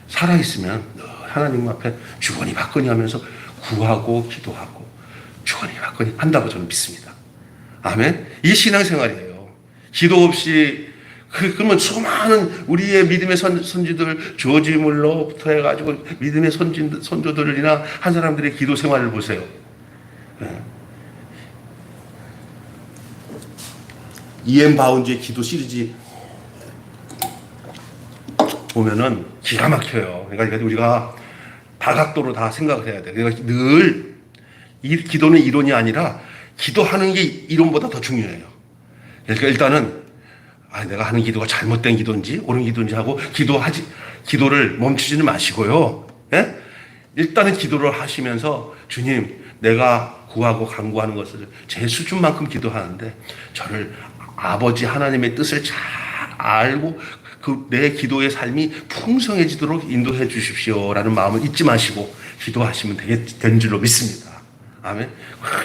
살아 있으면 하나님 앞에 주거니 받거니 하면서 구하고 기도하고 주거니 받거니 한다고 저는 믿습니다. 아멘. 이게 신앙생활이에요. 기도 없이 그러면 수많은 우리의 믿음의 선지들, 조지 물러부터 해가지고 믿음의 선조들이나 한 사람들의 기도 생활을 보세요. 네. 이엠 바운즈의 기도 시리즈 보면은 기가 막혀요. 그러니까 우리가 다각도로 다 생각을 해야 돼요. 그러니까 늘 기도는 이론이 아니라 기도하는 게 이론보다 더 중요해요. 그러니까 일단은 내가 하는 기도가 잘못된 기도인지 옳은 기도인지 하고 기도를 멈추지는 마시고요. 예? 일단은 기도를 하시면서 주님, 내가 구하고 간구하는 것을 제 수준만큼 기도하는데 저를 아버지 하나님의 뜻을 잘 알고 그 내 기도의 삶이 풍성해지도록 인도해 주십시오라는 마음을 잊지 마시고 기도하시면 된 줄로 믿습니다. 아멘.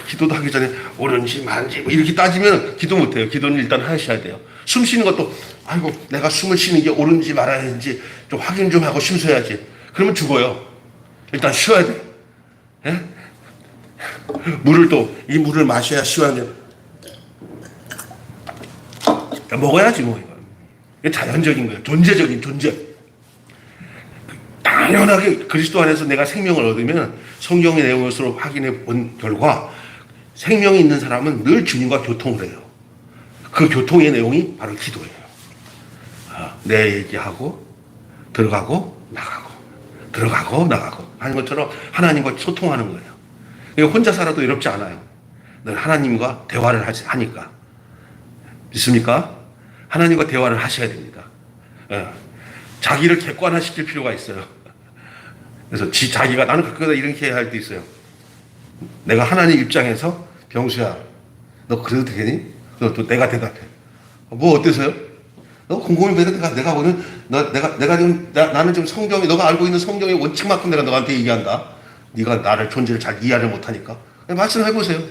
기도도 하기 전에 옳은지 말은지 뭐 이렇게 따지면 기도 못해요. 기도는 일단 하셔야 돼요. 숨 쉬는 것도 아이고 내가 숨을 쉬는 게 옳은지 말아야 하는지 좀 확인 좀 하고 숨 쉬어야지. 그러면 죽어요. 일단 쉬어야 돼. 예? 물을 또 이 물을 마셔야 쉬어야 먹어야지 뭐 이거. 이게 자연적인 거예요. 존재적인 존재. 당연하게 그리스도 안에서 내가 생명을 얻으면 성경의 내용으로 확인해 본 결과 생명이 있는 사람은 늘 주님과 교통을 해요. 그 교통의 내용이 바로 기도예요. 내 얘기하고 들어가고 나가고 들어가고 나가고 하는 것처럼 하나님과 소통하는 거예요. 그러니까 혼자 살아도 외롭지 않아요. 늘 하나님과 대화를 하니까. 믿습니까? 하나님과 대화를 하셔야 됩니다. 자기를 객관화시킬 필요가 있어요. 그래서 자기가 나는 가끔가다 이렇게 할 때 있어요. 내가 하나님 입장에서 병수야, 너 그래도 되겠니? 너 또 내가 대답해. 뭐 어때서요? 너 곰곰이 내가 보는 내가 지금 나는 지금 성경이 너가 알고 있는 성경의 원칙만큼 내가 너한테 얘기한다. 네가 나를 존재를 잘 이해를 못하니까 말씀해 보세요.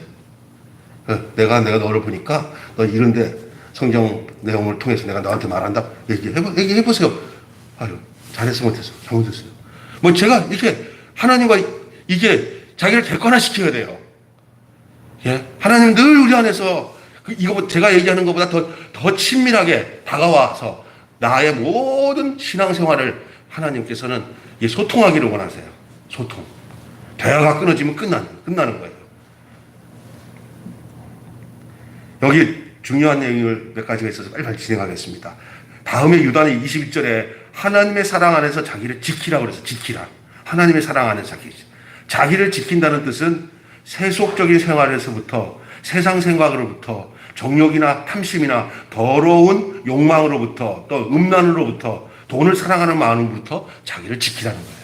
내가 너를 보니까 너 이런데 성경 내용을 통해서 내가 너한테 말한다. 얘기해 보세요. 아유 잘했어 못했어 잘못했어요. 뭐 제가 이렇게 하나님과 이게 자기를 객관화시켜야 돼요. 예? 하나님 늘 우리 안에서 이거 제가 얘기하는 것보다 더 친밀하게 다가와서 나의 모든 신앙생활을 하나님께서는 소통하기를 원하세요. 소통. 대화가 끊어지면 끝나는 거예요. 여기 중요한 내용을 몇 가지가 있어서 빨리 진행하겠습니다. 다음에 유다는 21절에 하나님의 사랑 안에서 자기를 지키라고 그래서 지키라. 하나님의 사랑 안에서 자기를 지킨다는 뜻은 세속적인 생활에서부터 세상 생각으로부터 정욕이나 탐심이나 더러운 욕망으로부터 또 음란으로부터 돈을 사랑하는 마음으로부터 자기를 지키라는 거예요.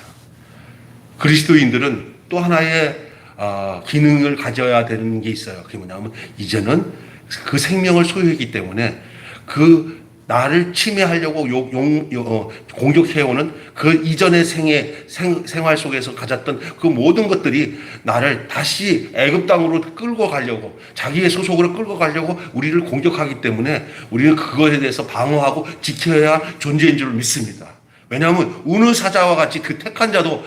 그리스도인들은 또 하나의 기능을 가져야 되는 게 있어요. 그게 뭐냐면 이제는 그 생명을 소유했기 때문에 그 나를 침해하려고 공격해오는 그 이전의 생활 속에서 가졌던 그 모든 것들이 나를 다시 애굽 땅으로 끌고 가려고 자기의 소속으로 끌고 가려고 우리를 공격하기 때문에 우리는 그거에 대해서 방어하고 지켜야 존재인 줄 믿습니다. 왜냐하면 우느 사자와 같이 그 택한 자도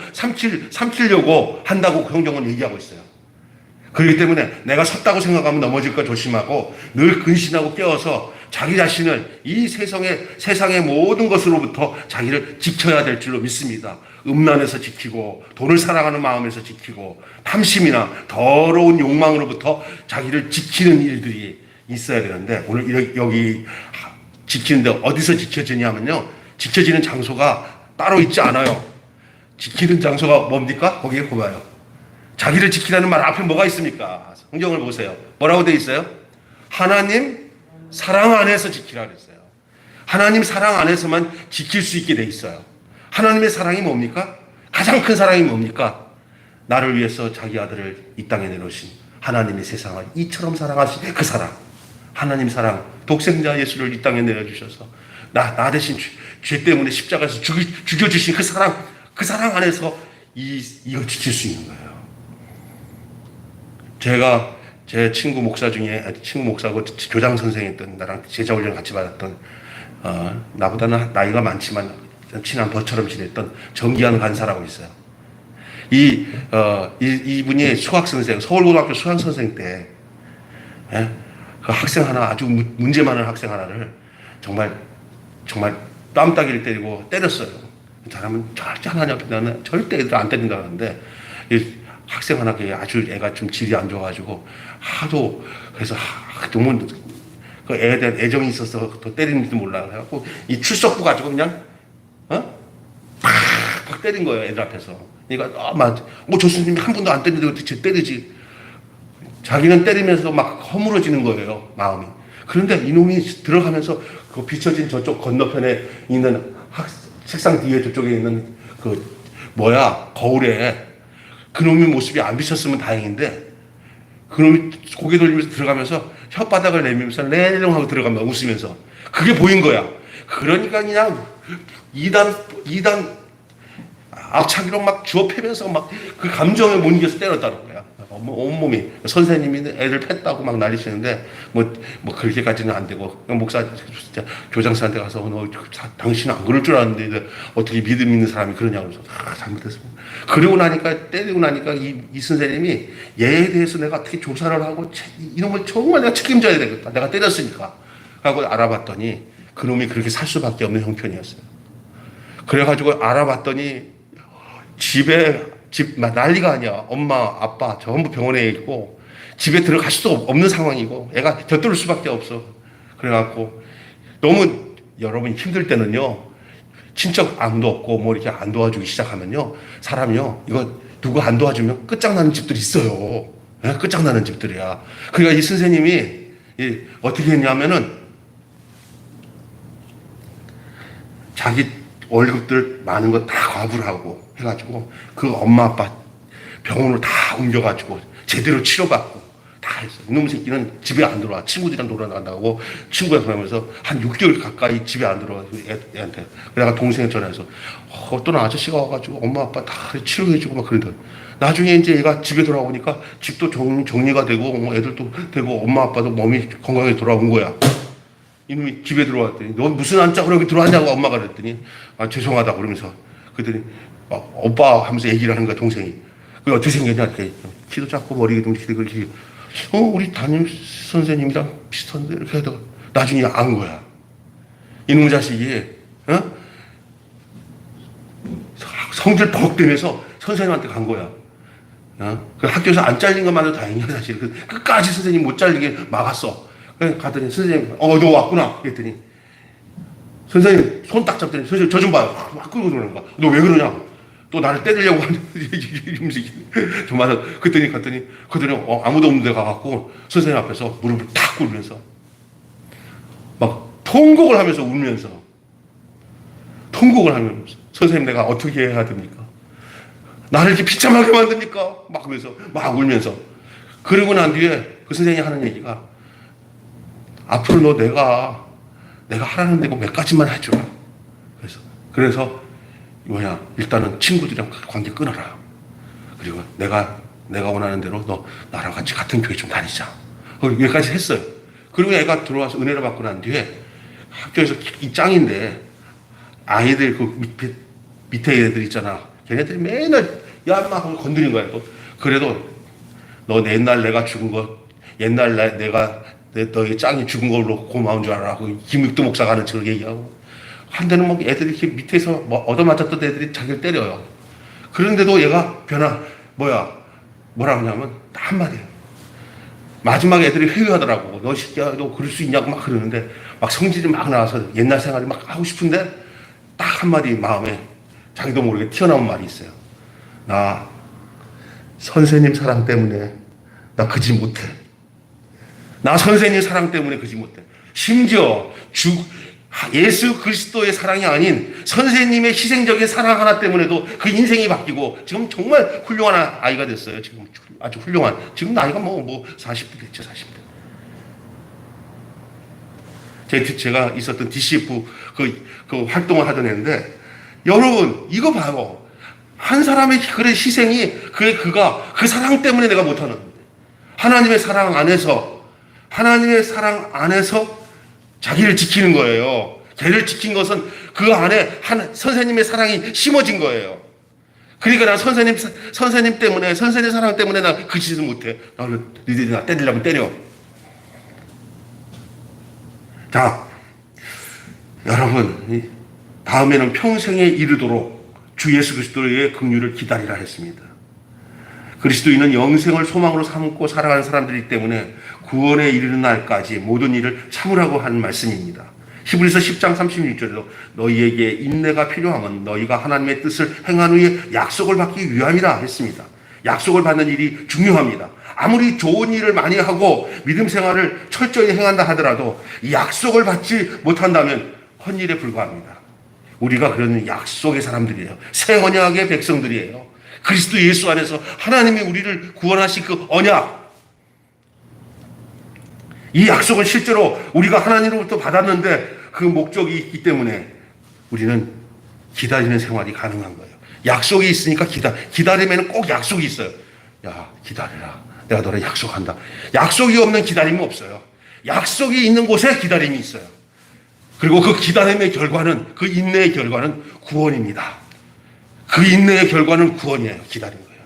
삼키려고 한다고 성경은 얘기하고 있어요. 그렇기 때문에 내가 섰다고 생각하면 넘어질까 조심하고 늘 근신하고 깨어서 자기 자신을 이 세상의 모든 것으로부터 자기를 지켜야 될 줄로 믿습니다. 음란에서 지키고 돈을 사랑하는 마음에서 지키고 탐심이나 더러운 욕망으로부터 자기를 지키는 일들이 있어야 되는데 오늘 여기 지키는데 어디서 지켜지냐면요. 지켜지는 장소가 따로 있지 않아요. 지키는 장소가 뭡니까? 거기에 보아요. 자기를 지키라는 말 앞에 뭐가 있습니까? 성경을 보세요. 뭐라고 되어 있어요? 하나님 사랑 안에서 지키라 그랬어요. 하나님 사랑 안에서만 지킬 수 있게 돼 있어요. 하나님의 사랑이 뭡니까? 가장 큰 사랑이 뭡니까? 나를 위해서 자기 아들을 이 땅에 내놓으신 하나님의 세상을 이처럼 사랑하신 그 사랑. 하나님 사랑. 독생자 예수를 이 땅에 내려주셔서 나 대신 죄 때문에 십자가에서 죽여주신 그 사랑 안에서 이걸 지킬 수 있는 거예요. 제가 제 친구 목사고 교장 선생이었던 나랑 제자 훈련 같이 받았던 나보다는 나이가 많지만 친한 버처럼 지냈던 정기한 간사라고 있어요. 이분이 수학 선생, 서울고등학교 수학 선생 때 그 학생 하나 아주 문제 많은 학생 하나를 정말 뺨따기를 때리고 때렸어요. 그 사람은 절대 하나님 앞에 나는 절대 애들 안 때린다 그러는데 학생 하나 아주 애가 좀 질이 안 좋아가지고 하도 그래서 너무 그 애에 대한 애정이 있어서 더 때리는지도 몰라. 그래갖고 이 출석부 가지고 그냥 팍 때린 거예요. 애들 앞에서. 그러니까 저 선생님이 한 번도 안 때리는데 어떻게 때리지? 자기는 때리면서 막 허물어지는 거예요. 마음이. 그런데 이놈이 들어가면서 그 비춰진 저쪽 건너편에 있는 책상 뒤에 저쪽에 있는 거울에 그놈의 모습이 안 비쳤으면 다행인데 그놈이 고개 돌리면서 들어가면서 혓바닥을 내밀면서 레롱 하고 들어가면 웃으면서 그게 보인 거야. 그러니까 그냥 이단 앞차기로 막 주워 패면서 막 그 감정에 못 이겨서 때렸다는 거야. 온몸이. 선생님이 애들 팼다고 막 난리치는데 뭐 그렇게까지는 안 되고 목사 진짜 교장선생한테 가서 너 당신은 안 그럴 줄 알았는데 어떻게 믿음 있는 사람이 그러냐고 그래서 잘못했습니다. 그러고 나니까 때리고 나니까 이 선생님이 얘에 대해서 내가 어떻게 조사를 하고 이놈을 정말 내가 책임져야 되겠다. 내가 때렸으니까 하고 알아봤더니 그놈이 그렇게 살 수밖에 없는 형편이었어요. 그래가지고 알아봤더니 집 난리가 아니야. 엄마, 아빠 전부 병원에 있고 집에 들어갈 수도 없는 상황이고 애가 곁들일 수밖에 없어. 그래갖고 너무 여러분 힘들 때는요. 친척 아무도 없고 뭐 이렇게 안 도와주기 시작하면요. 사람이요. 이거 누구 안 도와주면 끝장나는 집들이 있어요. 네? 끝장나는 집들이야. 그러니까 이 선생님이 어떻게 했냐면은 자기 월급들 많은 거 다 과부를 하고 해가지고 그 엄마 아빠 병원으로 다 옮겨가지고 제대로 치료받고 다 했어. 이놈 새끼는 집에 안 들어와. 친구들이랑 놀아나간다고 친구랑 그러면서 한 6개월 가까이 집에 안 들어와. 애한테. 그래가 동생이 전화해서 어떤 아저씨가 와가지고 엄마 아빠 다 치료해주고 막 그러더니 나중에 이제 얘가 집에 돌아오니까 집도 정리가 되고 뭐 애들도 되고 엄마 아빠도 몸이 건강하게 돌아온 거야. 이놈이 집에 들어왔더니 너 무슨 안짝으로 여기 들어왔냐고 엄마가 그랬더니 죄송하다 그러면서 그랬더니 오빠 하면서 얘기를 하는 거야 동생이. 그게 어떻게 생겼냐 이렇게 키도 작고 머리가 좀 길고 그렇게 우리 담임 선생님이랑 비슷한데 이렇게 하다가 나중에 안 거야. 이놈 자식이 성질 벅 되면서 선생님한테 간 거야. 그 학교에서 안 잘린 것만으로 다행이야 사실. 끝까지 선생님 못 잘리게 막았어. 가더니 선생님 너 왔구나 그랬더니 선생님 손 딱 잡더니 선생님 저 좀 봐요. 막 끌고 들어오는 거야. 너 왜 그러냐? 또 나를 때리려고 하는 좀 맞아. 그랬더니 아무도 없는 데 가갖고 선생님 앞에서 무릎을 탁 꿇으면서 막 통곡을 하면서 울면서 선생님 내가 어떻게 해야 됩니까? 나를 이렇게 비참하게 만듭니까? 막 그러면서 막 울면서 그러고 난 뒤에 그 선생님이 하는 얘기가 앞으로 내가 하라는 대로 몇 가지만 해주라. 그래서 일단은 친구들이랑 관계 끊어라. 그리고 내가 원하는 대로 너 나랑 같이 같은 교회 좀 다니자. 여기까지 했어요. 그리고 애가 들어와서 은혜를 받고 난 뒤에 학교에서 이 짱인데 아이들 그 밑에 애들 있잖아. 걔네들이 맨날 막 건드린 거야. 그래도 너 옛날 내가 죽은 거 옛날 내가 너희 짱이 죽은 걸로 고마운 줄 알아. 김육도 목사가 하는 척을 얘기하고. 한때는 막 애들이 이렇게 밑에서 얻어맞았던 애들이 자기를 때려요. 그런데도 얘가 뭐라 하냐면 한마디예요. 마지막에 애들이 회유하더라고. 너 새끼야, 너 그럴 수 있냐고 막 그러는데 막 성질이 막 나와서 옛날 생활이 막 하고 싶은데 딱 한마디 마음에 자기도 모르게 튀어나온 말이 있어요. 나 선생님 사랑 때문에 나 그 짓 못해. 나 선생님 사랑 때문에 그지 못해. 심지어 예수 그리스도의 사랑이 아닌 선생님의 희생적인 사랑 하나 때문에도 그 인생이 바뀌고 지금 정말 훌륭한 아이가 됐어요. 지금 아주 훌륭한. 지금 나이가 40대 됐죠. 40대. 제가 있었던 DCF 그 활동을 하던 애인데 여러분 이거 봐요. 한 사람의 그래 희생이 그가 그 사랑 때문에 내가 못하는 건데 하나님의 사랑 안에서 자기를 지키는 거예요. 걔를 지킨 것은 그 안에 선생님의 사랑이 심어진 거예요. 그러니까 난 선생님 때문에, 선생님 사랑 때문에 나 그 짓을 못해. 니들이 나 때리려면 때려. 자, 여러분, 다음에는 평생에 이르도록 주 예수 그리스도의 긍휼을 기다리라 했습니다. 그리스도인은 영생을 소망으로 삼고 살아가는 사람들이기 때문에 구원에 이르는 날까지 모든 일을 참으라고 하는 말씀입니다. 히브리서 10장 36절에도 너희에게 인내가 필요하면 너희가 하나님의 뜻을 행한 후에 약속을 받기 위함이라 했습니다. 약속을 받는 일이 중요합니다. 아무리 좋은 일을 많이 하고 믿음 생활을 철저히 행한다 하더라도 이 약속을 받지 못한다면 헛일에 불과합니다. 우리가 그런 약속의 사람들이에요. 새 언약의 백성들이에요. 그리스도 예수 안에서 하나님이 우리를 구원하신 그 언약, 이 약속은 실제로 우리가 하나님으로부터 받았는데 그 목적이 있기 때문에 우리는 기다리는 생활이 가능한 거예요. 약속이 있으니까 기다리면 꼭 약속이 있어요. 야, 기다려라. 내가 너를 약속한다. 약속이 없는 기다림은 없어요. 약속이 있는 곳에 기다림이 있어요. 그리고 그 기다림의 결과는, 그 인내의 결과는 구원입니다. 그 인내의 결과는 구원이에요. 기다린 거예요.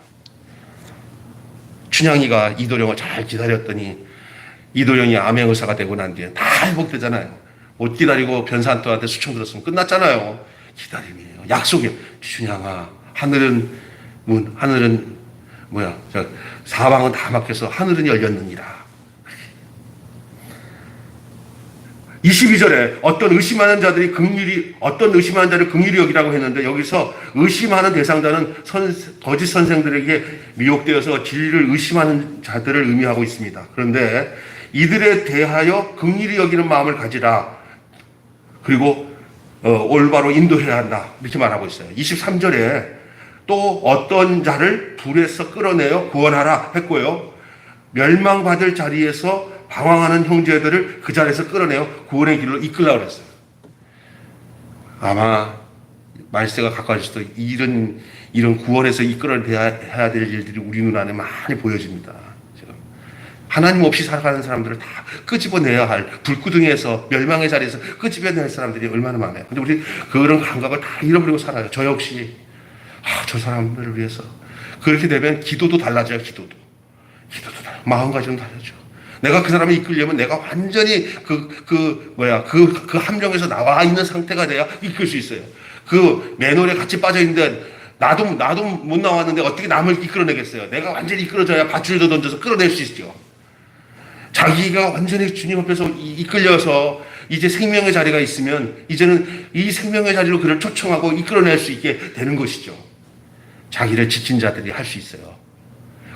춘향이가 이도령을 잘 기다렸더니 이도령이 암행의사가 되고 난 뒤에 다 회복되잖아요. 못 기다리고 변산또한테 수청 들었으면 끝났잖아요. 기다림이에요. 약속이에요. 춘향아, 하늘은 사방은 다 막혀서 하늘은 열렸느니라. 22절에 어떤 의심하는 자를 긍휼히 여기라고 했는데, 여기서 의심하는 대상자는 거짓 선생들에게 미혹되어서 진리를 의심하는 자들을 의미하고 있습니다. 그런데 이들에 대하여 긍휼히 여기는 마음을 가지라. 그리고 올바로 인도해야 한다. 이렇게 말하고 있어요. 23절에 또 어떤 자를 불에서 끌어내어 구원하라 했고요. 멸망받을 자리에서 방황하는 형제들을 그 자리에서 끌어내어 구원의 길로 이끌라고 그랬어요. 아마 말세가 가까워질수록 이런 구원에서 이끌어내야 될 일들이 우리 눈안에 많이 보여집니다. 지금 하나님 없이 살아가는 사람들을 다 끄집어내야 할, 불구덩이에서 멸망의 자리에서 끄집어낼 사람들이 얼마나 많아요. 근데 우리 그런 감각을 다 잃어버리고 살아요. 저 역시 저 사람들을 위해서. 그렇게 되면 기도도 달라져요. 기도도 달라요. 마음가짐도 달라져. 내가 그 사람을 이끌려면 내가 완전히 그 함정에서 나와 있는 상태가 돼야 이끌 수 있어요. 그 맨홀에 같이 빠져 있는데 나도 못 나왔는데 어떻게 남을 이끌어내겠어요? 내가 완전히 이끌어져야 밧줄도 던져서 끌어낼 수 있죠. 자기가 완전히 주님 앞에서 이끌려서 이제 생명의 자리가 있으면 이제는 이 생명의 자리로 그를 초청하고 이끌어낼 수 있게 되는 것이죠. 자기를 지킨 자들이 할 수 있어요.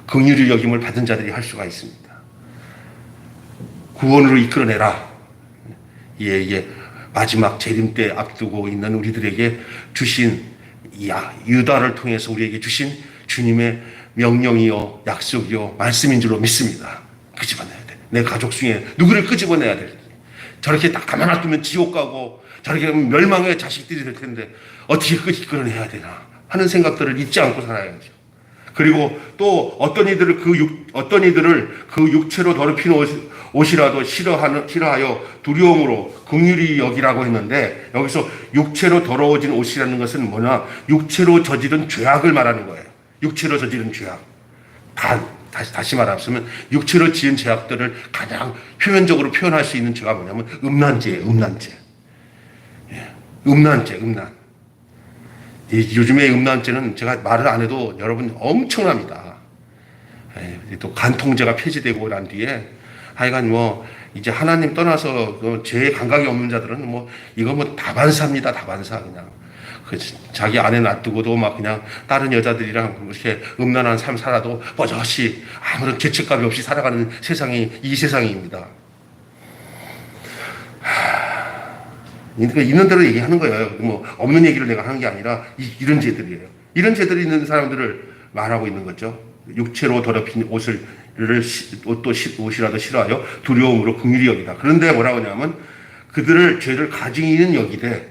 긍휼히 여김을 받은 자들이 할 수가 있습니다. 구원으로 이끌어내라. 마지막 재림 때 앞두고 있는 우리들에게 주신 유다를 통해서 우리에게 주신 주님의 명령이요, 약속이요, 말씀인 줄로 믿습니다. 끄집어내야 돼. 내 가족 중에 누구를 끄집어내야 돼. 저렇게 딱 가만 놔두면 지옥 가고 저렇게 하면 멸망의 자식들이 될 텐데 어떻게 이끌어내야 되나 하는 생각들을 잊지 않고 살아야죠. 그리고 또 어떤 이들을 그 육체로 더럽힌 옷이라도 싫어하여 두려움으로 긍휼히 여기라고 했는데, 여기서 육체로 더러워진 옷이라는 것은 뭐냐? 육체로 저지른 죄악을 말하는 거예요. 육체로 저지른 죄악. 다시 말하면 육체로 지은 죄악들을 가장 표면적으로 표현할 수 있는 죄가 뭐냐면 음란죄예요. 음란죄. 음란. 요즘의 음란죄는 제가 말을 안 해도 여러분 엄청납니다. 또 간통죄가 폐지되고 난 뒤에 하여간 이제 하나님 떠나서 죄의 감각이 없는 자들은 이거 다반사입니다. 다반사. 그냥 자기 아내 놔두고도 막 그냥 다른 여자들이랑 이렇게 음란한 삶 살아도 버젓이 아무런 죄책감이 없이 살아가는 세상이 이 세상입니다. 그러니까 있는 대로 얘기하는 거예요. 없는 얘기를 내가 하는 게 아니라 이런 죄들이에요. 이런 죄들이 있는 사람들을 말하고 있는 거죠. 육체로 더럽힌 옷이라도 싫어하여 두려움으로 긍휼히 여기다. 그런데 뭐라고 하냐면 그들을 죄를 가증이는 여기되,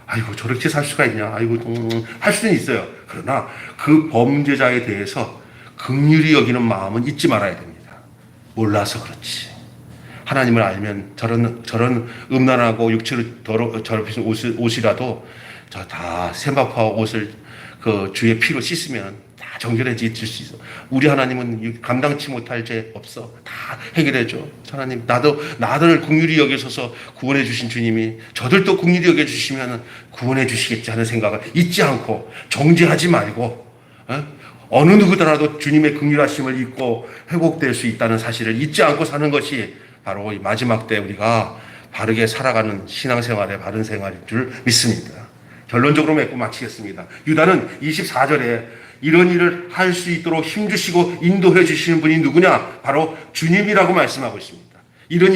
아이고 저렇게 살 수가 있냐, 아이고 할 수는 있어요. 그러나 그 범죄자에 대해서 긍휼히 여기는 마음은 잊지 말아야 됩니다. 몰라서 그렇지. 하나님을 알면 저런 음란하고 육체로 더럽힌 옷이라도 다 세마파 옷을 그 주의 피로 씻으면 다 정결해질 수 있어. 우리 하나님은 감당치 못할 죄 없어. 다 해결해줘. 하나님, 나를 긍휼히 여기셔서 구원해 주신 주님이 저들도 긍휼히 여겨 주시면 구원해 주시겠지 하는 생각을 잊지 않고 정죄하지 말고, 어느 누구더라도 주님의 긍휼하심을 잊고 회복될 수 있다는 사실을 잊지 않고 사는 것이 바로 이 마지막 때 우리가 바르게 살아가는 신앙생활의 바른 생활인 줄 믿습니다. 결론적으로 맺고 마치겠습니다. 유다는 24절에 이런 일을 할 수 있도록 힘주시고 인도해 주시는 분이 누구냐? 바로 주님이라고 말씀하고 있습니다. 이런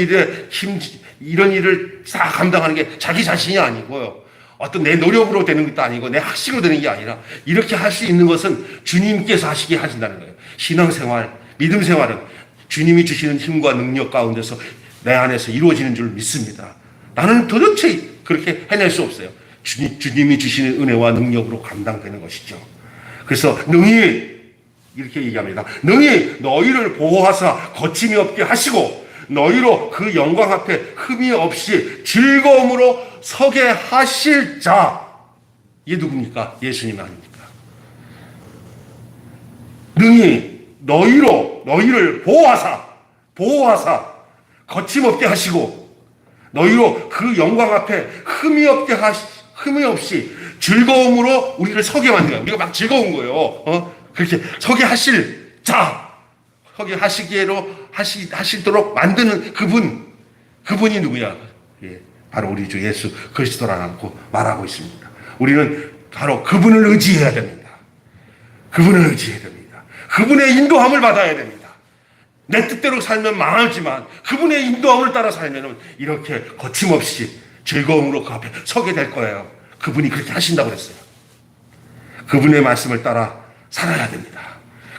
일을 싹 감당하는 게 자기 자신이 아니고요. 어떤 내 노력으로 되는 것도 아니고 내 학식으로 되는 게 아니라 이렇게 할 수 있는 것은 주님께서 하시게 하신다는 거예요. 신앙생활, 믿음 생활은 주님이 주시는 힘과 능력 가운데서 내 안에서 이루어지는 줄 믿습니다. 나는 도대체 그렇게 해낼 수 없어요. 주님이 주시는 은혜와 능력으로 감당되는 것이죠. 그래서 능히 이렇게 얘기합니다. 능히 너희를 보호하사 거침이 없게 하시고 너희로 그 영광 앞에 흠이 없이 즐거움으로 서게 하실 자. 이게 누굽니까? 예수님 아닙니까? 능히 너희를 보호하사 거침없게 하시고 너희로 그 영광 앞에 흠이 없이 즐거움으로 우리를 서게 만드는 거예요. 우리가 막 즐거운 거예요. 그렇게 서게 하실 자, 서게 하시도록 만드는 그분이 누구냐? 예, 바로 우리 주 예수 그리스도라고 말하고 있습니다. 우리는 바로 그분을 의지해야 됩니다. 그분을 의지해야 됩니다. 그분의 인도함을 받아야 됩니다. 내 뜻대로 살면 망하지만 그분의 인도함을 따라 살면 이렇게 거침없이 즐거움으로 그 앞에 서게 될 거예요. 그분이 그렇게 하신다고 그랬어요. 그분의 말씀을 따라 살아야 됩니다.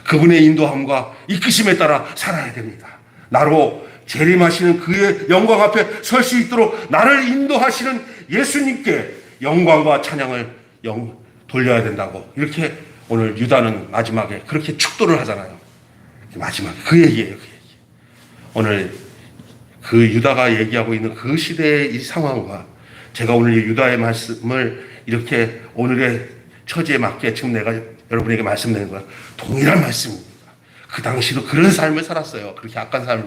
그분의 인도함과 이끄심에 따라 살아야 됩니다. 나로 재림하시는 그의 영광 앞에 설 수 있도록 나를 인도하시는 예수님께 영광과 찬양을 돌려야 된다고 이렇게 오늘 유다는 마지막에 그렇게 축도를 하잖아요. 마지막에 그 얘기예요. 그 얘기. 오늘 그 유다가 얘기하고 있는 그 시대의 이 상황과 제가 오늘 유다의 말씀을 이렇게 오늘의 처지에 맞게 지금 내가 여러분에게 말씀드리는 건 동일한 말씀입니다. 그 당시도 그런 삶을 살았어요. 그렇게 악한 삶을.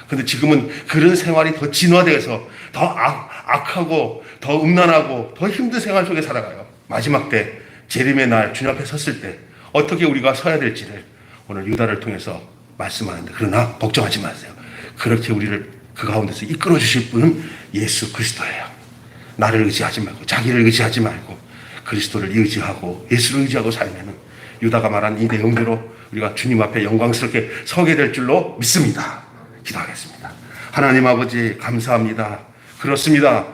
근데 지금은 그런 생활이 더 진화돼서 더 악하고 더 음란하고 더 힘든 생활 속에 살아가요. 마지막 때 재림의 날 주님 앞에 섰을 때 어떻게 우리가 서야 될지를 오늘 유다를 통해서 말씀하는데, 그러나 걱정하지 마세요. 그렇게 우리를 그 가운데서 이끌어 주실 분은 예수 그리스도예요. 나를 의지하지 말고 자기를 의지하지 말고 그리스도를 의지하고 예수를 의지하고 살면은 유다가 말한 이 내용대로 우리가 주님 앞에 영광스럽게 서게 될 줄로 믿습니다. 기도하겠습니다. 하나님 아버지 감사합니다. 그렇습니다.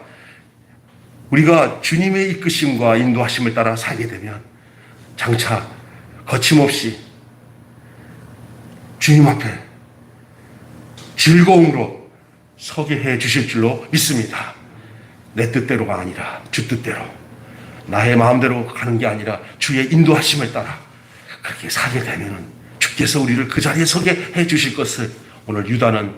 우리가 주님의 이끄심과 인도하심을 따라 살게 되면 장차 거침없이 주님 앞에 즐거움으로 서게 해 주실 줄로 믿습니다. 내 뜻대로가 아니라 주 뜻대로, 나의 마음대로 가는 게 아니라 주의 인도하심을 따라 그렇게 살게 되면 주께서 우리를 그 자리에 서게 해 주실 것을 오늘 유다는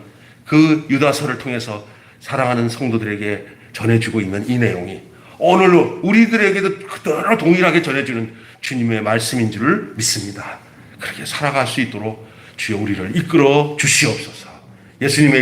그 유다서를 통해서 사랑하는 성도들에게 전해주고 있는 이 내용이 오늘로 우리들에게도 그대로 동일하게 전해주는 주님의 말씀인 줄을 믿습니다. 그렇게 살아갈 수 있도록 주여 우리를 이끌어 주시옵소서. 예수님의